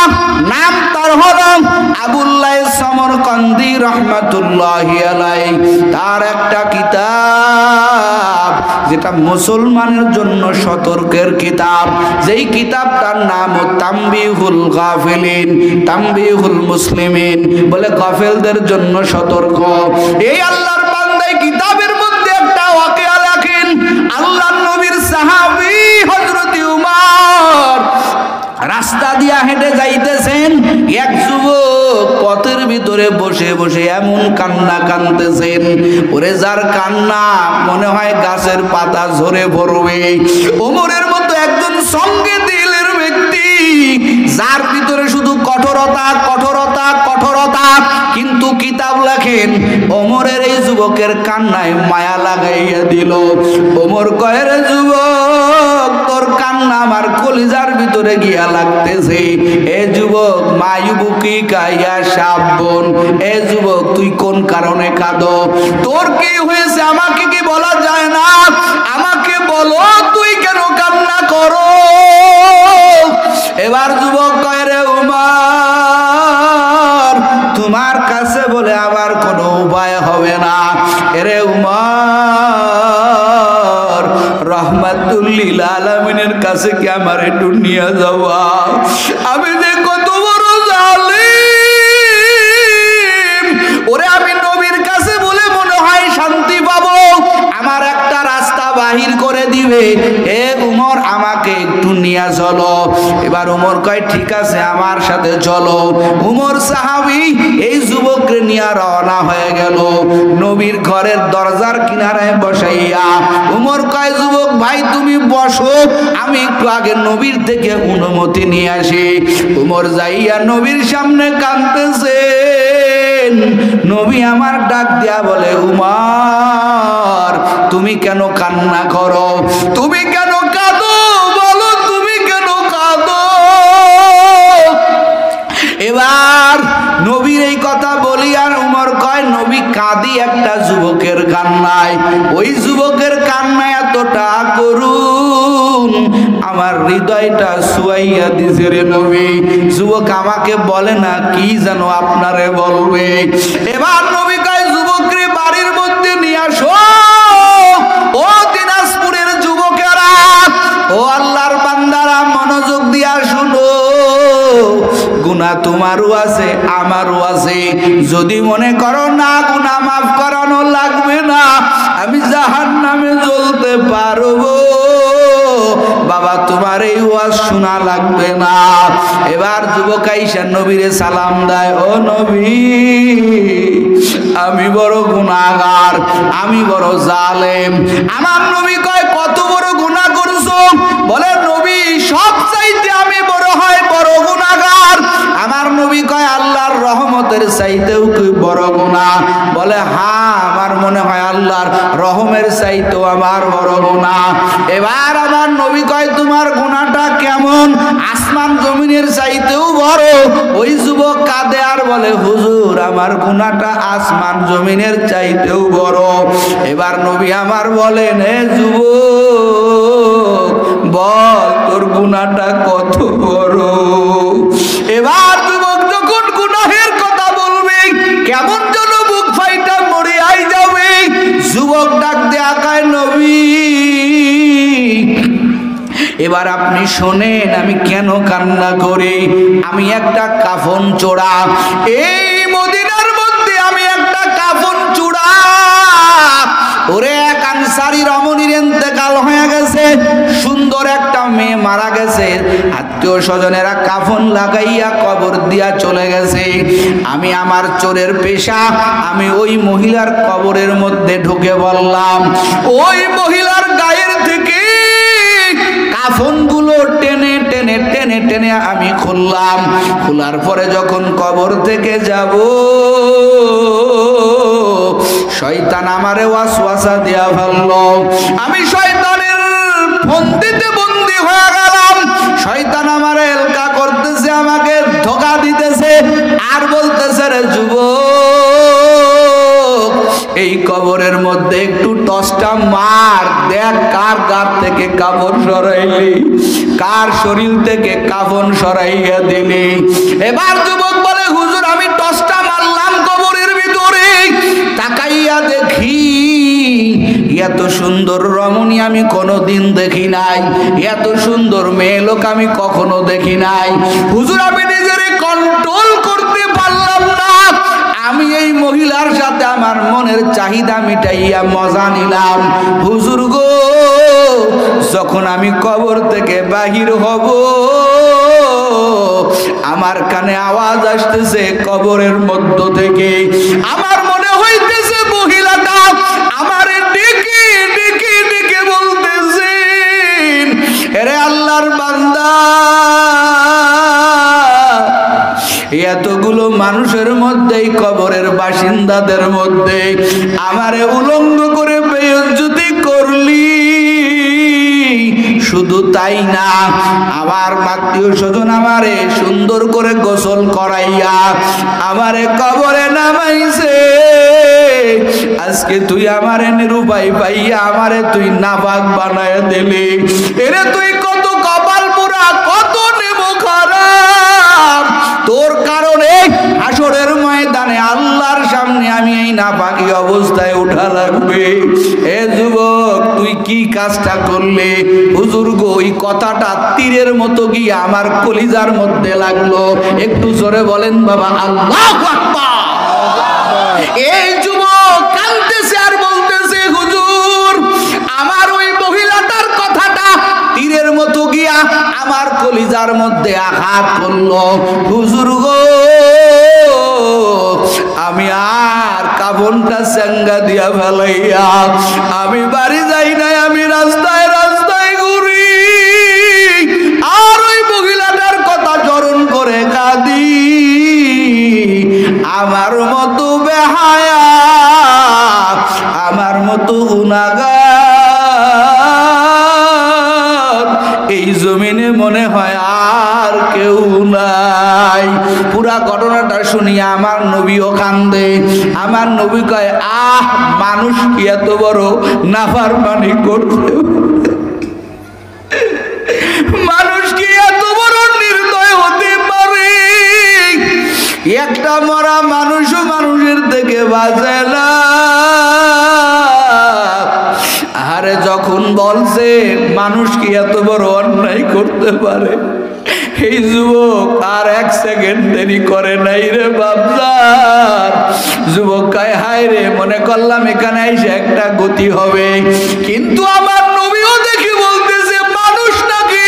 নাম তার হলো আবুল্লাহ সমরকন্দি রহমাতুল্লাহি আলাইহি। তার একটা কিতাব যেটা মুসলমানের জন্য সতর্কের কিতাব, যেই কিতাবটার নাম তামবিহুল গাফিলিন, তামবিহুল মুসলিমিন, বলে গাফেলদের জন্য সতর্ক। এই আল্লাহর বান্দা কিতাবের মধ্যে একটা ওয়াকিয়া লেখেন, আল্লাহর নবীর সাহাবী হযরত উমর রাস্তা দিয়া হেঁটে যাইতেছেন, এক যুবক পথের ভিতরে বসে বসে এমন কান্না কাঁদতেছেন, ওরে যার কান্না মনে হয় গাছের পাতা ঝরে পড়বে। ওমরের মতো একজন সঙ্গে দিলের ব্যক্তি, যার ভিতরে শুধু কঠোরতা কঠোরতা কঠোরতা, কিন্তু কিতাব লেখেন ওমরের এই যুবকের কান্নায় মায়া লাগাইয়া দিল। ওমর কয়, রে যুবক, তোর কান্না কান্না আমার কলিজার ভিতরে গিয়া লাগতেছে। এ যুবক মায়ুবুকি কাইয়া সাবন, এ যুবক তুই কোন কারণে কাঁদো? তোর কি হয়েছে আমাকে কি বলা যায় না? আমাকে বলো তুই কেন কান্না করো? এবার যুবক কয় রে উমর, তোমার কাছে বলে আমার কোনো উপায় হবে না। এরে উমর, রহমাতুল লিল আলামিনের কাছে কি আমার একটু নিয়ে যাওয়া? আমি যে কত বড় জালিম, ওরে আমি নবীর কাছে বলে মনে হয় শান্তি পাবো, আমার একটা রাস্তা বাহির করে দিবে। এ উমর আমাকে একটু নিয়ে চলো। এবার উমর কয় ঠিক আছে আমার সাথে চলো। উমর সাহাবী এই যুবককে নিয়ে রওনা হয়ে গেল নবীর ঘরের দরজার কিনারায় বসাইয়া। উমর কয় যুবক ভাই তুমি বসো, আমি একটু আগে নবীর থেকে অনুমতি নিয়ে আসি। উমর যাইয়া নবীর সামনে কাঁদতেছেন। নবী আমার ডাক দিয়া বলে উমর তুমি কেন কান্না করো? তুমি কেন কাঁদো? বলো তুমি কেন কাঁদো? এবার নবীর এই কথা বলি আর উমর কয় নবী কাঁদি একটা যুবকের কান্নায়। ওই যুবকের কান্নায় এতটা করুন আমার হৃদয়টা সুয়াইয়া দিছে রে নবী। যুবক আমাকে বলে না কি যেন আপনারে বলবে। এবার নবী কয় যুবকরে বাড়ির মধ্যে নিয়ে আসো। ও দিনাজপুরের যুবকেরা, ও আল্লাহর বান্দারা মনোযোগ দিয়া শুনো। গুনাহ তোমারও আছে আমারও আছে। যদি মনে করো না গুনাহ মাফ করানো লাগবে না, আমি জাহান্নামে জ্বলতে পারবো, বাবা তোমার এই ওয়াজ শোনা লাগবে না। এবার যুবক আইসা নবীরে সালাম দেয়, ও নবী আমি বড় গুনাহগার, আমি বড় জালেম। আমার নবী কয় কত বড় গুনাহ করছো? বলে নবী সব চাইতে আমি বড় হয় বড় গুনাহগার। আমার নবী কয় আল্লাহর রহমতের চাইতেও কি বড় গুনাহ? বলে হ্যাঁ আমার মনে হয় আল্লাহর রহমের চাইতেও আমার বড় গুনাহ। এবার আমার নবী কয় তোমার গুনাহটা কেমন? আসমান জমিনের চাইতেও বড়। ওই যুবক কাঁদে আর বলে হুজুর আমার গুনাহটা আসমান জমিনের চাইতেও বড়। এবার নবী আমার বলেন হে যুবক বল তোর গুনাহটা কত বড়? এবার যুবক যখন গুনাহের কথা বলবে কেমন যেন বুক ফাইটা মরে আই যাবে। যুবক ডাক দেয়া কয় নবী এবার আপনি শোনেন আমি কেন কান্না করি। আমি একটা কাফন চোরা, এই মদিনার মধ্যে আমি একটা কাফন চোরা। ওরে এক আনসারী রমণীর ইন্তেকাল হয়ে গেছে, সুন্দর একটা মেয়ে মারা গেছে, আত্মীয় স্বজনেরা কাফন লাগাইয়া কবর দিয়া চলে গেছে। আমি আমার চোরের পেশা, আমি ওই মহিলার কবরের মধ্যে ঢুকে বললাম। ওই মহিলার গায়ের থেকে কাফনগুলো টেনে টেনে টেনে টেনে আমি খুললাম। খোলার পরে যখন কবর থেকে যাব শয়তান আমারে ওয়াসওয়াসা দিয়া ফেললো। আমি শয়তানের ফন্দিতে বন্দী হয়ে গেলাম। শয়তান আমারে এলকা করতেছে, আমাকে ধোঁকা দিতেছে আর বলতেছে রে যুবক এই কবরের মধ্যে একটু টসটা মার, দেখ কার গার থেকে কাপড় সরাইলি, কার শরীর থেকে কাফন সরাইয়া দিলি। এবার যুবক বলে হুজুর আমি টসটা মারলাম কবরের ভিতরে, তাকাইয়া দেখি এত সুন্দর রমণী আমি কোনোদিন দেখি নাই, এত সুন্দর মেয়ে লোক আমি কখনো দেখি নাই। হুজুর আমি নিজেরে কন্ট্রোল করতে পারলাম না। আমি এই মহিলার সাথে আমার মনের চাহিদা মিটাইয়া মজা নিলাম। হুজুর গো যখন আমি কবর থেকে বাহির হব আমার কানে আওয়াজ আসতেছে কবরের মধ্য থেকে। আমার মনে হইতেছে মহিলাটা আমারে ডেকে ডেকে ডেকে বলতেছে এরে আল্লাহর বান্দা এতগুলো মানুষের মধ্যে কবরের বাসিন্দাদের মধ্যে আমারে উলঙ্গ করে বেইজ্জতি করলি, শুধু তাই না, আমার আত্মীয় স্বজন আমারে সুন্দর করে গোসল করাইয়া আমারে কবরে নামাইছে। আজকে তুই আমারে নিরুপায় পাইয়া আমারে তুই নাপাক বানায় দিলি। এরে তুই কত কপাল পোড়া, কত নেব খারাপ। তোর কারণে হাসরের ময়দানে আল্লাহর সামনে আমি এই নাপাকি অবস্থায় উঠা লাগবে। এ যুবক, তুই কি কাজটা করলে? হুজুর গো, ওই কথাটা তীরের মতো গিয়ে আমার কলিজার মধ্যে লাগলো। একটু জোরে বলেন বাবা আল্লাহু আকবার। এই যুবক কাঁদতেছে আর বলতেছে, হুজুর আমার ওই মহিলাটার কথাটা তীরের মতো গিয়া আমার কলিজার মধ্যে আঘাত করলো। হুজুর গো, আমি আর কাফনটা চাঙ্গা দিয়া ফেলাইয়া আমি বাড়ি যাই নাই, আমি রাস্তায় রাস্তায় ঘুরি আর ওই মহিলাটার কথা স্মরণ করে কাঁদি। আমার মতো বেহায়া, আমার মতো গুনাহগার এই জমিনে মনে হয় আর কেউ নাই। পুরা ঘটনাটা শুনিয়া আমার নবীও কান্দে। আমার নবী কয়, আহ, মানুষ কি এত বড় নাফরমানি করতে, মানুষ কি এত বড় নির্দয় হতে পারে? একটা মরা মানুষও মানুষের থেকে বাঁচে না। আরে যখন বলছে মানুষ কি এত বড় অন্যায় করতে পারে, এই যুবক আর এক সেকেন্ড দেরি করে নাই রে বাপজান। যুবক কয়, হায় রে, মনে করলাম এখানে এসে একটা গতি হবে, কিন্তু আমার নবীও দেখি বলতেছে মানুষ নাকি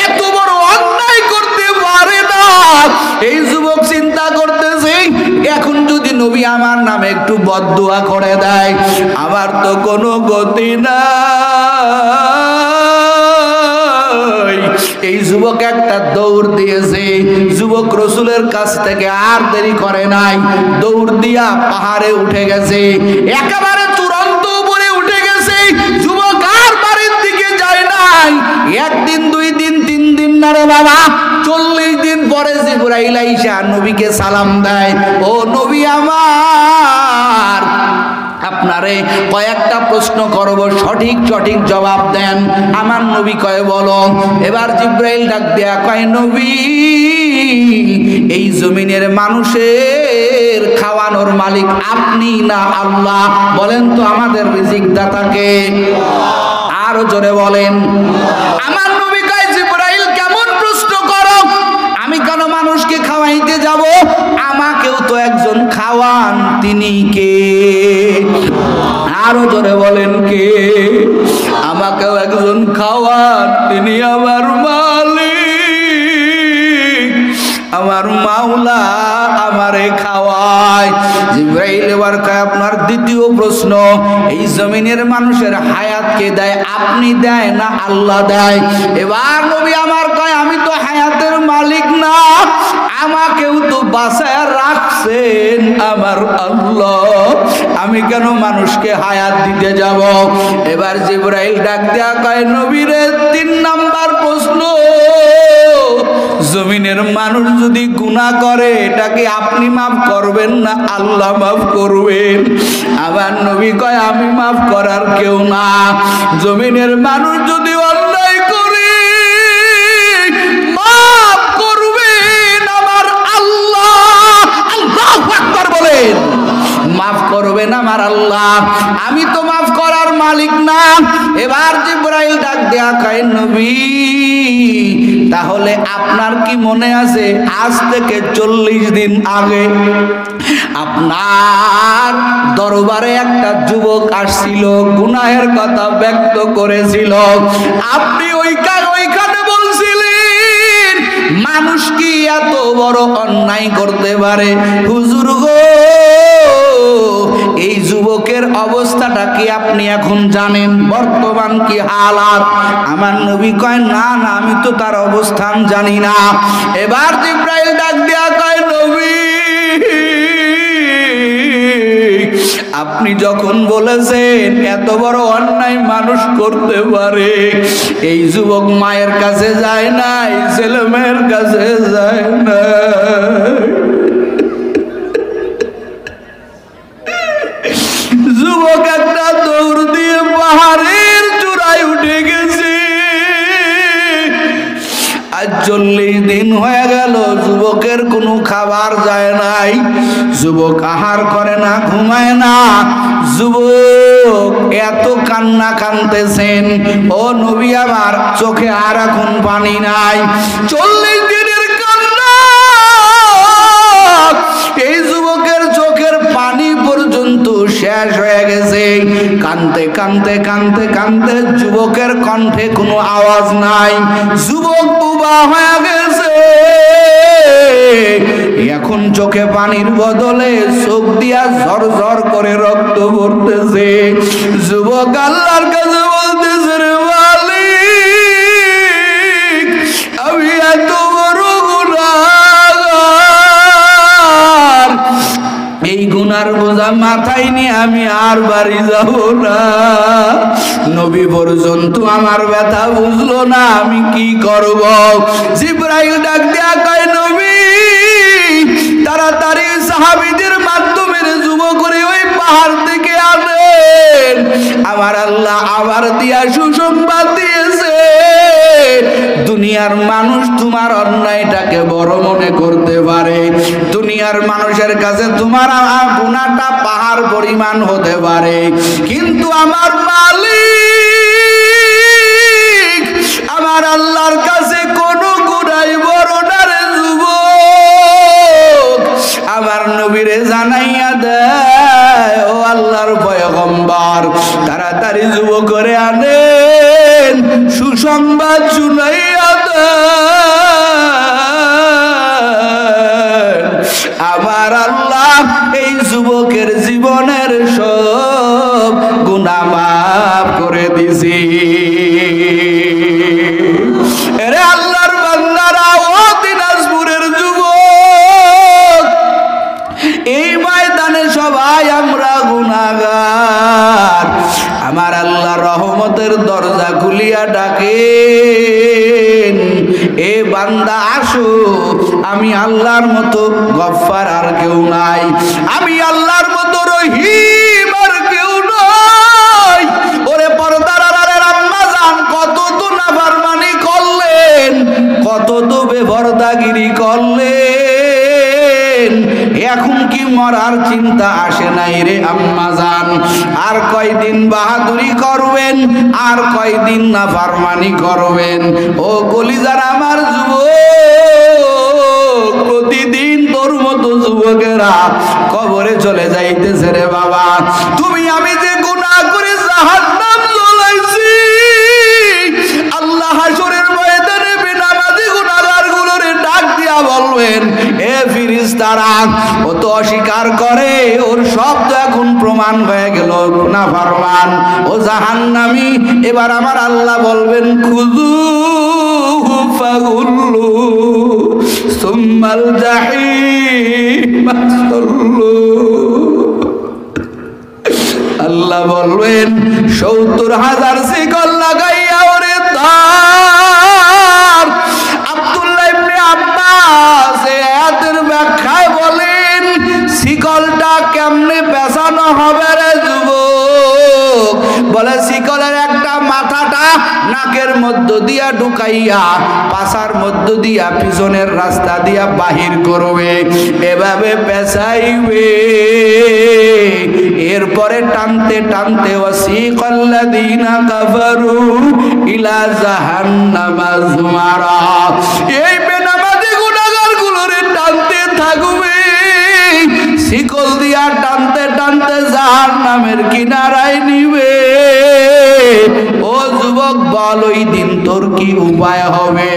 এত বড় অন্যায় করতে পারে না। এই যুবক চিন্তা করতেছে, এখন যদি নবী আমার নামে একটু বদদুয়া করে দেয়, আমার তো কোনো গতি নাই। এই যুবক একটা দৌড় দিয়েছে। যুবক রসুলের কাছ থেকে আর দেরি করে নাই, দৌড় দিয়া পাহাড়ে উঠে গেছে, একেবারে চূড়ান্ত উপরে উঠে গেছে। যুবক আর বাড়ির দিকে যায় নাই। একদিন, 2 দিন, 3 দিন না রে বাবা, 40 দিন পরে জিবরাইল আইসা নবীকে সালাম দেয়, ও নবী আমার, আপনারে কয়েকটা প্রশ্ন করব, সঠিক সঠিক জবাব দেন। আমার নবী কয়, বলো। এবার জিবরাইল ডাক দেয়া কয়, নবী, এই জমিনের মানুষের খাওয়ানোর মালিক আপনি না আল্লাহ? বলেন তো আমাদের রিজিক দাতাকে? আরো জোরে বলেন। আমার নবী কয়, জিবরাইল কেমন প্রশ্ন করো? আমি কেন মানুষকে খাওয়াইতে যাব? আমাকেও তো একজন খাওয়ান, তিনি কে? আরো জোরে বলেন, কে? আমাকেও একজন খাওয়ান, তিনি আমার মালিক, আমার মাওলা আমারে খাওয়ায়। জিবরাইল এবার কয়, আপনার দ্বিতীয় প্রশ্ন, এই জমিনের মানুষের হায়াত কে দেয়, আপনি দেয় না আল্লাহ দেয়? এবার নবী আমার কয়, আমি তো হায়াতের মালিক না, আমাকেও তো বাঁচায় রাখছেন আমার আল্লাহ, আমি কেন মানুষকে হায়াত দিতে যাব? এবার জিবরাইল ডাক দেয়া কয়, নবীরে 3 নাম্বার প্রশ্ন, জমিনের মানুষ যদি গুনাহ করে এটাকে আপনি মাফ করবেন না আল্লাহ মাফ করবেন? আবার নবী কয়, আমি মাফ করার কেউ না। জমিনের মানুষ যদি অন্যায় করে মাফ করবেন আমার আল্লাহ। আল্লাহু আকবার বলেন। মাফ করবেন আমার আল্লাহ, আমি তো মাফ করার মালিক না। এবার জিবরাইল ডাক দেয়া কয়, নবী, তাহলে আপনার কি মনে আছে আজ থেকে 40 দিন আগে আপনার দরবারে একটা যুবক আসছিল, গুনাহের কথা ব্যক্ত করেছিল, আপনি ওইখানে বলছিলেন মানুষ কি এত বড় অন্যায় করতে পারে? হুজুর গো, এই যুবকের অবস্থাটা কি আপনি এখন জানেন? বর্তমান কি হালাত? আমার নবী কয়, না না, আমি তো তার অবস্থান জানি না। এবার জিবরাইল ডাক দেয়া কয়, নবী, আপনি যখন বলেছেন এত বড় অন্যায় মানুষ করতে পারে, এই যুবক মায়ের কাছে যায় না, এই ছেলে মেয়ের কাছে যায় না। যুবক একটা দৌড় দিয়ে পাহাড়ের চূড়ায় উঠে গেছে। আজ 40 দিন হয়ে গেল যুবকের কোনো খাবার যায় নাই, যুবক আহার করে না, ঘুমায় না। যুবক এত কান্না কাঁদতেছেন, ও নবী আমার চোখে আর এখন পানি নাই। 40 দিনের কান্না, এই যুবকের চোখের পানি পর্যন্ত শেষ হয়ে গেছে। কাঁদতে কাঁদতে কাঁদতে কাঁদতে যুবকের কণ্ঠে কোনো আওয়াজ নাই, যুবক বুবা হয়ে গেছে। এখন চোখে পানির বদলে চোখ দিয়া ঝরঝর করে রক্ত পড়তেছে। যুবক আল্লাহর কাছে বলতেছে, রে মালিক, আমি এত বড় গুনাহগার, এই গুনার বোঝা মাথায় নিয়ে আমি আর বাড়ি যাব না। নবী পর্যন্ত আমার ব্যথা বুঝলো না, আমি কি করব? জিবরাইল ডাক দেয়া কয়, নবী তাড়াতাড়ি সাহাবীদের মাধ্যমে যুবক করে ওই পাহাড় থেকে আনেন। আমার আল্লাহ আবার দিয়া সুসংবাদ দিয়েছে, দুনিয়ার মানুষ তোমার অন্যায়টাকে বড় মনে করতে পারে, দুনিয়ার মানুষের কাছে তোমার গুনাহটা পাহাড় পরিমাণ হতে পারে, কিন্তু আমার মালিক আমার আল্লাহর কাছে কোনো গুনাহ বড় না রে যুবক। আমার নবীরে জানাইয়া দেয়, ও আল্লাহর পয়গম্বর, তাড়াতাড়ি যুবক করে আনেন, সুসংবাদ শুনাইয়া দেন। আমার আল্লাহ এই যুবকের জীবনের সব গুনাহ মাফ করে দিছি। এরে আল্লাহর বান্দারা, ও দিনাজপুরের যুবক, এই ময়দানে সবাই আমরা গুনাহগার। আমার আল্লাহ রহমতের দরজা খুলিয়া ডাকেন, এ বান্দা আসো, আমি আল্লাহর মতো গফফার আর কেউ নাই, আমি আল্লাহর মতো রহিম আর কেউ নাই। ওরে পর্দার আড়ালের আম্মা জান, কত তো নাফরমানি করলেন, কত তো বেপরদাগিরি করলেন, এখন কি মরার চিন্তা আসে নাই রে আম্মা জান? আর কয়দিন বাহাদুরি করবেন, আর কয়দিন নাফরমানি করবেন? ও কলিজার আমার যুবক, প্রতিদিন তোর মতো যুবকেরা কবরে চলে যাইতেছে রে বাবা। তুমি আমি যে গুনাহ করে জাহান্নাম জ্বলাইছি, আল্লাহ হাসরের ময়দানে বেনামাজি গুনাহগার গুলোরে ডাক দিয়া বলবেন, এ ফেরেশতারা, ও তো অস্বীকার করে, ওর শব্দ এখন প্রমাণ হয়ে গেল নাফরমান, ও জাহান্নামী। এবার আমার আল্লাহ বলবেন, খুযু ফাগুল্লু সুম্মাল জাহিম সাল্লু। আল্লাহ বলবেন, ৭০,০০০ শিকল লাগাইয়া ওরে তার। আব্দুল্লাহ ইবনে আব্বাস আয়াতের ব্যাখ্যায় বলেন, শিকলটা কেমনে পেছানো হবে রে যুবক? বলে, শিকলের একটা মাথাটা নাকের মধ্য দিয়া ঢুকাইয়া পাছার মধ্য দিয়া পিছনের রাস্তা দিয়া বাহির করবে, এভাবে পেছাইবে। এরপরে টানতে টানতে ওয়াসিকাল্লাযীনা কাফারু ইলা জাহান্নামা যুমারা, এই বেনামাজি গুনাহগার গুলোরে টানতে থাকবে, শিকল দিয়া টানতে টানতে জাহান্নামের কিনারায় নিবে। ও যুবক, বল ওই দিন তোর কি উপায় হবে?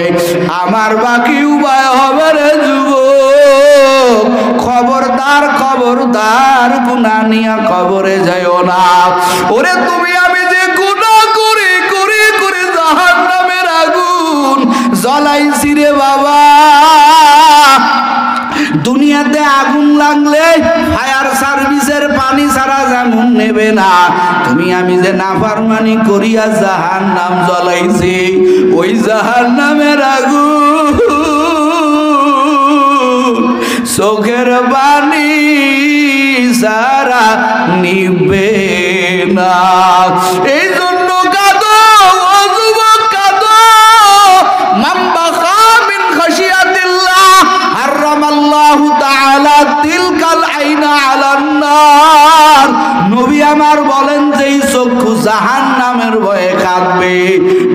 আমার বাকি উপায় হবে রে যুবক। খবরদার খবরদার, গুনাহ নিয়া কবরে যাইও না। ওরে তুমি আমি যে গুনাহ করে করে করে জাহান্নামের আগুন জ্বলাইছি রে বাবা, দুনিয়াতে আগুন লাগলে ফায়ার সার্ভিসের পানি ছাড়া যেমন নেবে না, তুমি আমি যে নাফরমানি করিয়া জাহান্নাম জ্বলাইছি, ওই জাহান্নামের আগুন চোখের পানি ছাড়া নিবে না। এই জন্য কাঁদো ও যুবক, কাঁদো। মান বাকা মিন খাশিয়াতিল্লাহ হারামাল্লাহু তাআলা তিলকাল আইনা আলান নার। নবী আমার বলেন, যেই চক্ষু জাহান্নামের ভয়ে কাঁদবে,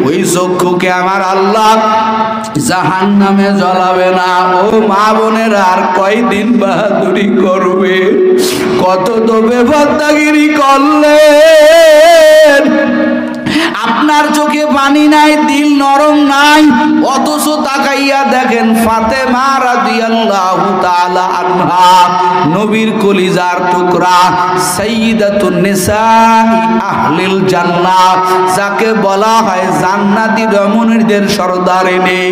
ওই চক্ষুকে আমার আল্লাহ জাহান্নামে জ্বলাবে না। ও মা বোনেরা, আর কয়দিন বাহাদুরি করবে? কত তো বেপরদাগিরি করলেন। আপনার চোখে পানি নাই, দিল নরম নাই, অথচ তাকাইয়া দেখেন ফাতেমা রাদিয়াল্লাহু তাআলা আনহা, নবীর কলিজার টুকরা, সাইয়্যিদাতুন নিসাই আহলিল জান্নাহ, যাকে বলা হয় জান্নাতি রমণীদের সর্দারিনী,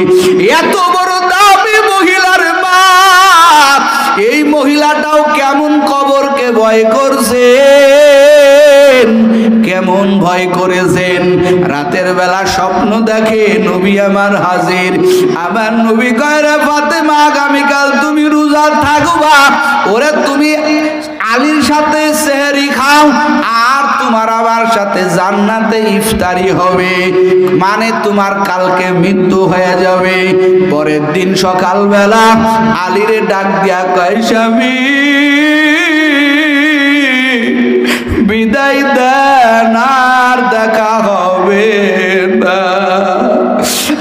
এত বড় দামি মহিলার মা, এই মহিলাটাও কেমন কবরকে ভয় করছে, কেমন ভয় করেছেন। রাতের বেলা স্বপ্ন দেখে নবী আমার হাজির। আমার নবী কয়, রে ফাতেমা, আগামীকাল তুমি রোজা থাকবা, ওরে তুমি আলীর সাথে সেহরি খাও, আর তোমার আমার সাথে জান্নাতে ইফতারি হবে, মানে তোমার কালকে মৃত্যু হয়ে যাবে। পরের দিন সকালবেলা আলীরে ডাক দিয়া কয়, স্বামী বিদায় দেন, আর দেখা হবে না।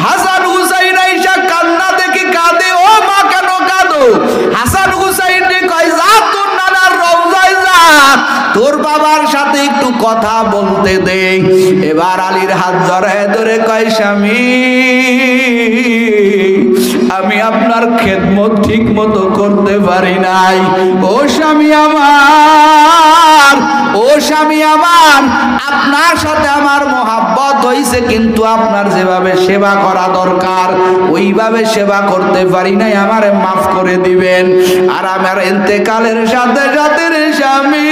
হাসান হুসাইন আইসা কান্না দেখে কাঁদে। ও মা, কেন কাঁদো? হাসান হুসাইন কয়, যা তোর নানার রওজায় যা, তোর বাবার সাথে একটু কথা বলতে দে। এবার আলীর হাত জড়ায় ধরে কয়, স্বামী আমি আপনার খেদমত ঠিক মতো করতে পারি নাই। ও স্বামী আমার, ও স্বামী আমার, আপনার সাথে আমার মহাব্বত হইছে, কিন্তু আপনার যেভাবে সেবা করা দরকার ওইভাবে সেবা করতে পারি নাই, আমারে মাফ করে দিবেন। আর আমার ইন্তেকালের সাথে সাথে রে স্বামী,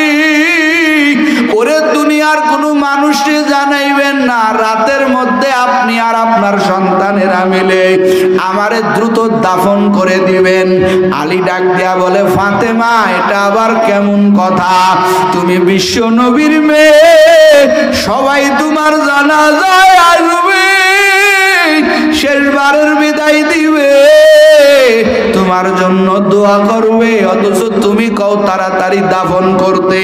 ওরে দুনিয়ার কোনো মানুষকে জানাইবেন না, রাতের মধ্যে আপনি আর আপনার সন্তানেরা মিলে আমারে দ্রুত দাফন করে দিবেন। আলী ডাক দেয়া বলে, ফাতেমা, এটা আবার কেমন কথা? তুমি বিশ্ব নবীর মেয়ে, সবাই তোমার জানাজায় আসবে, শেষবারের বিদায় দিবে, তোমার জন্য দোয়া করবে, অথচ তুমি কও তাড়াতাড়ি দাফন করতে।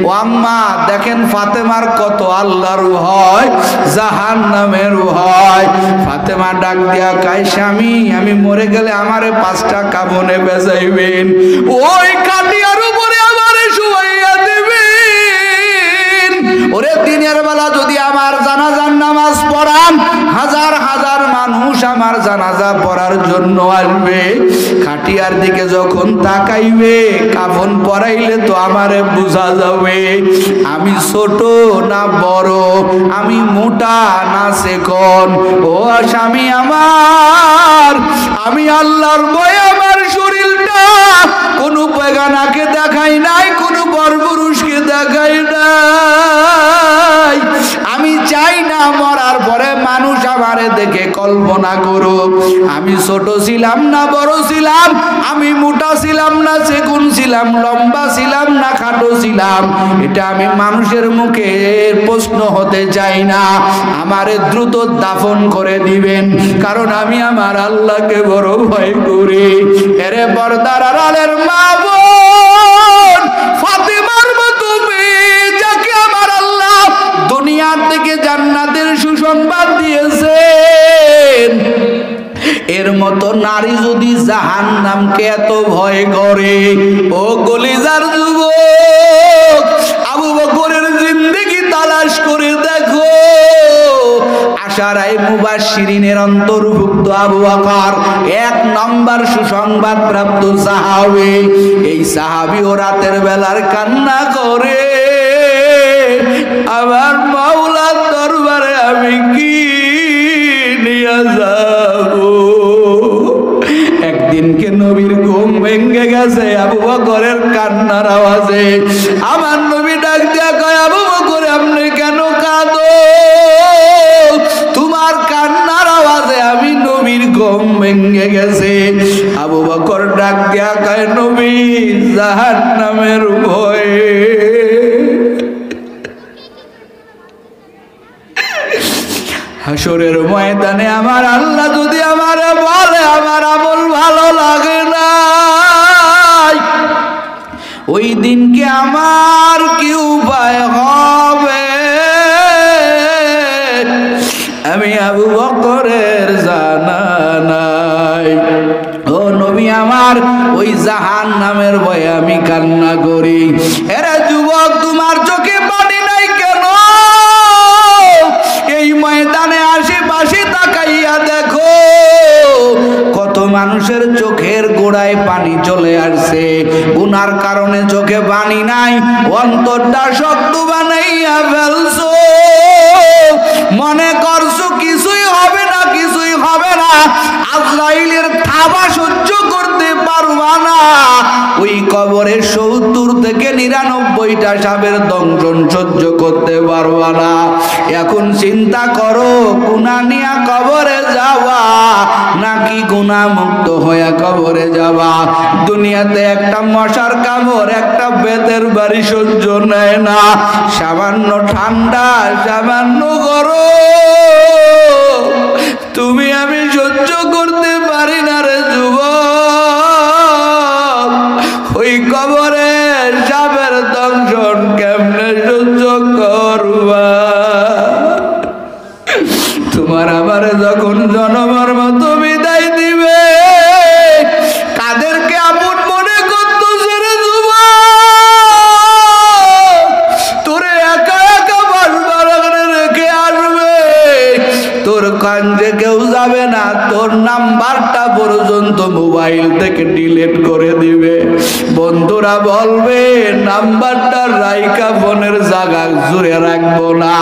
ও আম্মা, দেখেন ফাতেমার কত আল্লাহর ভয়, জাহান্নামের ভয়। ফাতেমা ডাক দিয়া কয়, স্বামী আমি মরে গেলে আমারে 5টা কাফনে বেজাইবেন, ওই কাটিয়ার উপরে আমারে শুয়াইয়া দিবেন। ওরে দিনের বেলা যদি আমার জানাজার নামাজ পড়ান, হাজার হাজার মানুষ আমার জানাজা পড়ার জন্য আসবে, খাটিয়ার দিকে যখন তাকাইবে, কাফন পরাইলে তো আমারে বোঝা যাবে আমি ছোট না বড়, আমি মোটা না চিকন। ও স্বামী আমার, আমি আল্লাহর ভয়ে আমার শরীরটা কোনো বেগানাকে দেখাই নাই, কোনো পরপুরুষকে দেখাই নাই। আমি চাই না মরার পরে মানুষ আমারে দেখে কল্পনা করুক আমি ছোট ছিলাম না বড় ছিলাম, আমি মোটা ছিলাম না চিকন ছিলাম, লম্বা ছিলাম না খাটো ছিলাম, এটা আমি মানুষের মুখে প্রশ্ন হতে চাই না। আমারে দ্রুত দাফন করে দিবেন, কারণ আমি আমার আল্লাহকে বড় ভয় করি। এরে পর্দার আড়ালের মা বোন, ফাতেমার মতো মেয়ে যাকে আমার আল্লাহ দুনিয়ার থেকে জান্নাতের সুসংবাদ দিয়েছেন, এর মতো নারী যদি জাহান্নামকে এত ভয় করে, ও কলিজার যুবক, আবু বকরের জিন্দেগি তালাশ করে দেখো। আশারায়ে মুবাশশিরিনের অন্তর্ভুক্ত আবু বকর 1 নম্বর সুসংবাদ প্রাপ্ত সাহাবী। এই সাহাবীও রাতের বেলার কান্না করে, আমার মাওলার দরবারে আমি কি নিয়ে যাব। একদিনকে নবীর ঘুম ভেঙে গেল। ভেঙে গেছে। আবু বকর ডাক দিয়া কয় নবী জাহান্নামের ভয়ে। হাসরের ময়দানে আমার আল্লাহ যদি আমারে বলে আমার আমল ভালো লাগে না, ওই দিনকে আমার কি উপায় হবে? আমি আবু বকরের জানা নাই। ও নবী আমার, ওই জাহান্নামের ভয়ে আমি কান্না করি। এরা যুবক, তোমার চোখে পানি নাই কেন? এই ময়দানে আশেপাশে তাকাইয়া দেখো, কত মানুষের চোখের গোড়ায় পানি চলে আসছে। গুনার কারণে চোখে পানি নাই, অন্তরটা শক্ত বানাইয়া ফেলছো। মনে করছো কিছুই হবে না, কিছুই হবে না, আজরাইলের থাবা সহ্য করতে পারবা না। ওই কবরে 70 থেকে 99টা সাপের দংশন সহ্য করতে পারবা না। এখন চিন্তা করো, গুনাহ নিয়া কবরে যাওয়া নাকি গুনাহ মুক্ত হয়ে কবরে যাওয়া। দুনিয়াতে একটা মশার কামড়, একটা বেতের বাড়ি সহ্য নেয় না। সামান্য ঠান্ডা, সামান্য গরম তুমি আমি সহ্য করতে পারি না রে যুবক। ওই কবরে সাপের দংশন কেমনে সহ্য করবা? তোমার আবার যখন জনমের মতো বিদায় দিবে, কাদেরকে আপন মনে করতেছে রে যুবক? তোরে একা একা বাসবাগানে রেখে আসবে, তোর কাঞ্জে কেউ যাবে না, তোর নাম্বারটা পর্যন্ত মোবাইল থেকে ডিলিট করে দিবে। বন্ধুরা বলবে নাম্বারটা রাইকা ফোনের জায়গা জুড়ে রাখবো না,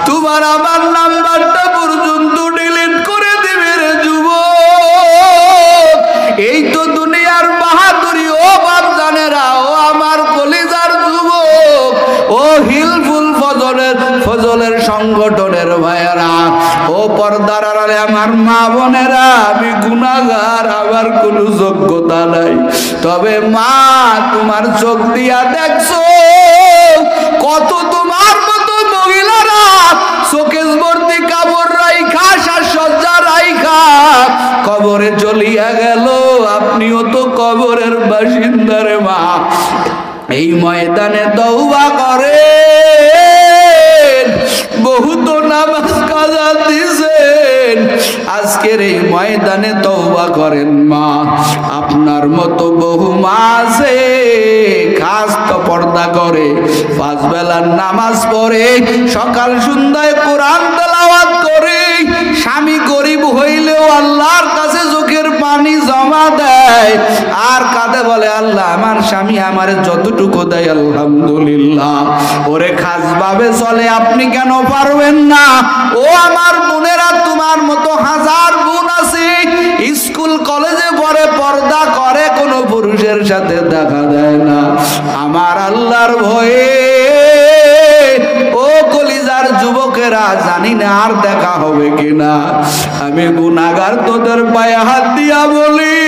তোমার আমার নাম্বারটা পর্যন্ত ডিলিট করে দিবে রে যুবক। এই তো দুনিয়ার বাহাদুরি। ও বাপজানেরা, ও আমার কলিজার যুবক, ও হিলফুল ফজলের সংগঠনের ভাইয়েরা, ও পর্দার আড়ালে আমার মা বোনেরা, আমি গুনাহগার, আমার কোনো যোগ্যতা নাই। তবে মা, তোমার চোখ দিয়া দেখছো কত তোমার মতো মহিলারা চোখে ভর্তি কাপড় রাইখা, সাজসজ্জা রাইখা কবরে চলিয়া গেল। আপনিও তো কবরের বাসিন্দারে মা। এই ময়দানে তওবা করে বহুত নামাজ কাজা দিছেন, আজকের এই ময়দানে তওবা করেন মা। আপনার মতো বহু মা আছে, খাস তো পর্দা করে, 5 বেলার নামাজ পড়ে, সকাল সন্ধ্যায় কোরআন তেলাওয়াত করে, স্বামী গরিব হইলেও আল্লাহর কাছে চোখের পানি জমা দেয় আর কাঁদে, বলে আল্লাহ আমার স্বামী আমারে যতটুকু দেয় আলহামদুলিল্লাহ। ওরে খাস ভাবে চলে, আপনি কেন পারবেন না? ও আমার বোনেরা, তোমার মতো হাজার বোন আছে, স্কুল কলেজে পড়ে, পর্দা করে, কোনো পুরুষের সাথে দেখা দেয় না। আমার আল্লাহর ভয়ে ও কলিজার যুবকেরা, জানি না আর দেখা হবে কিনা। আমি গুনাহগার, তোদের পায়ে হাত দিয়া বলি,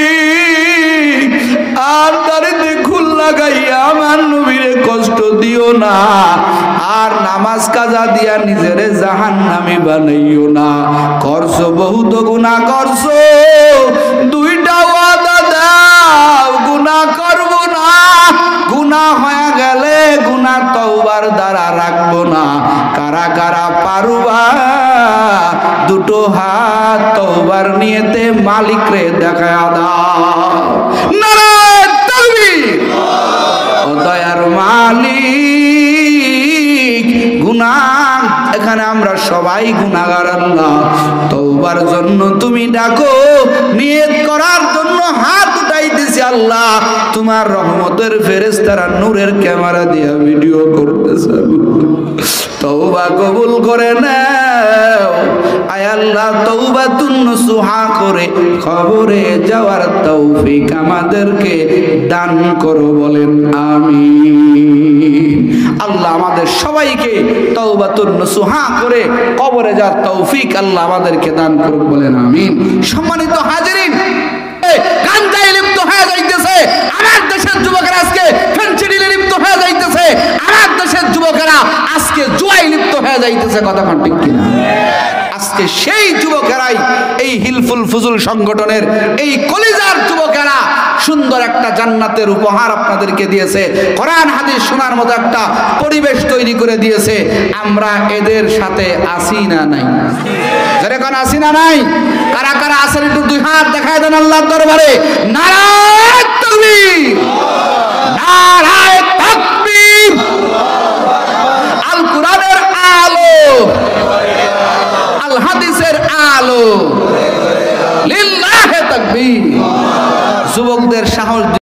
আর দাড়িতে খুল লাগাইয়া আমার নবীরে কষ্ট দিও না, আর নামাজ কাজা দিয়া নিজেরে জাহান্নামী বানাইও না। করছো বহুত গুনাহ করছো, 2টা ওয়াদা দাও, গুনাহ করব না। গুনাহ হয়ে গেলে গুনাহ তওবার দ্বারা রাখবো না। কারা কারা পারবা 2টো হাত তওবার নিয়তে মালিক রে দেখায়া দাও। নারায়ে তাকবীর। ও দয়ার মালিক, গুনাহ, এখানে আমরা সবাই গুনাহগার। আল্লাহ তওবার জন্য তুমি ডাকো, নিয়ত করার জন্য এজন্য হাত উঠাইতেছি আল্লাহ তোমার রহমতের ফেরেশতারা নূরের ক্যামেরা দিয়ে ভিডিও করতেছে তওবা কবুল করে নাও আয় আল্লাহ তওবাতুন নসুহা করে কবরে যাওয়ার তৌফিক আমাদেরকে দান করো বলেন আমিন আল্লাহ আমাদের সবাইকে তওবাতুন নসুহা করে কবরে যাওয়ার তৌফিক আল্লাহ আমাদেরকে দান করুন বলেন আমিন সম্মানিত হাজিরিন গাঞ্জায় লিপ্ত হয়ে যাইতেছে আমার দেশের যুবকেরা আজকে ফেনসিডিলে লিপ্ত হয়ে যাইতেছে আমার দেশের যুবকেরা আজকে জুয়ায় লিপ্ত হয়ে যাইতেছে কথা কোন ঠিক কিনা আজকে সেই যুবকেরাই এই হিলফুল ফুজুল সংগঠনের এই কলিজার যুবকেরা সুন্দর একটা জান্নাতের উপহার আপনাদেরকে দিয়েছে কোরআন হাদিস শোনার মতো একটা পরিবেশ তৈরি করে দিয়েছে আমরা এদের সাথে আছি না নাই যারা কোন আছি না নাই কারা কারা আছেন একটু দুই হাত দেখায় দেন আল্লাহর দরবারে নারায়ে তাকবীর নারায়ে তাকবীর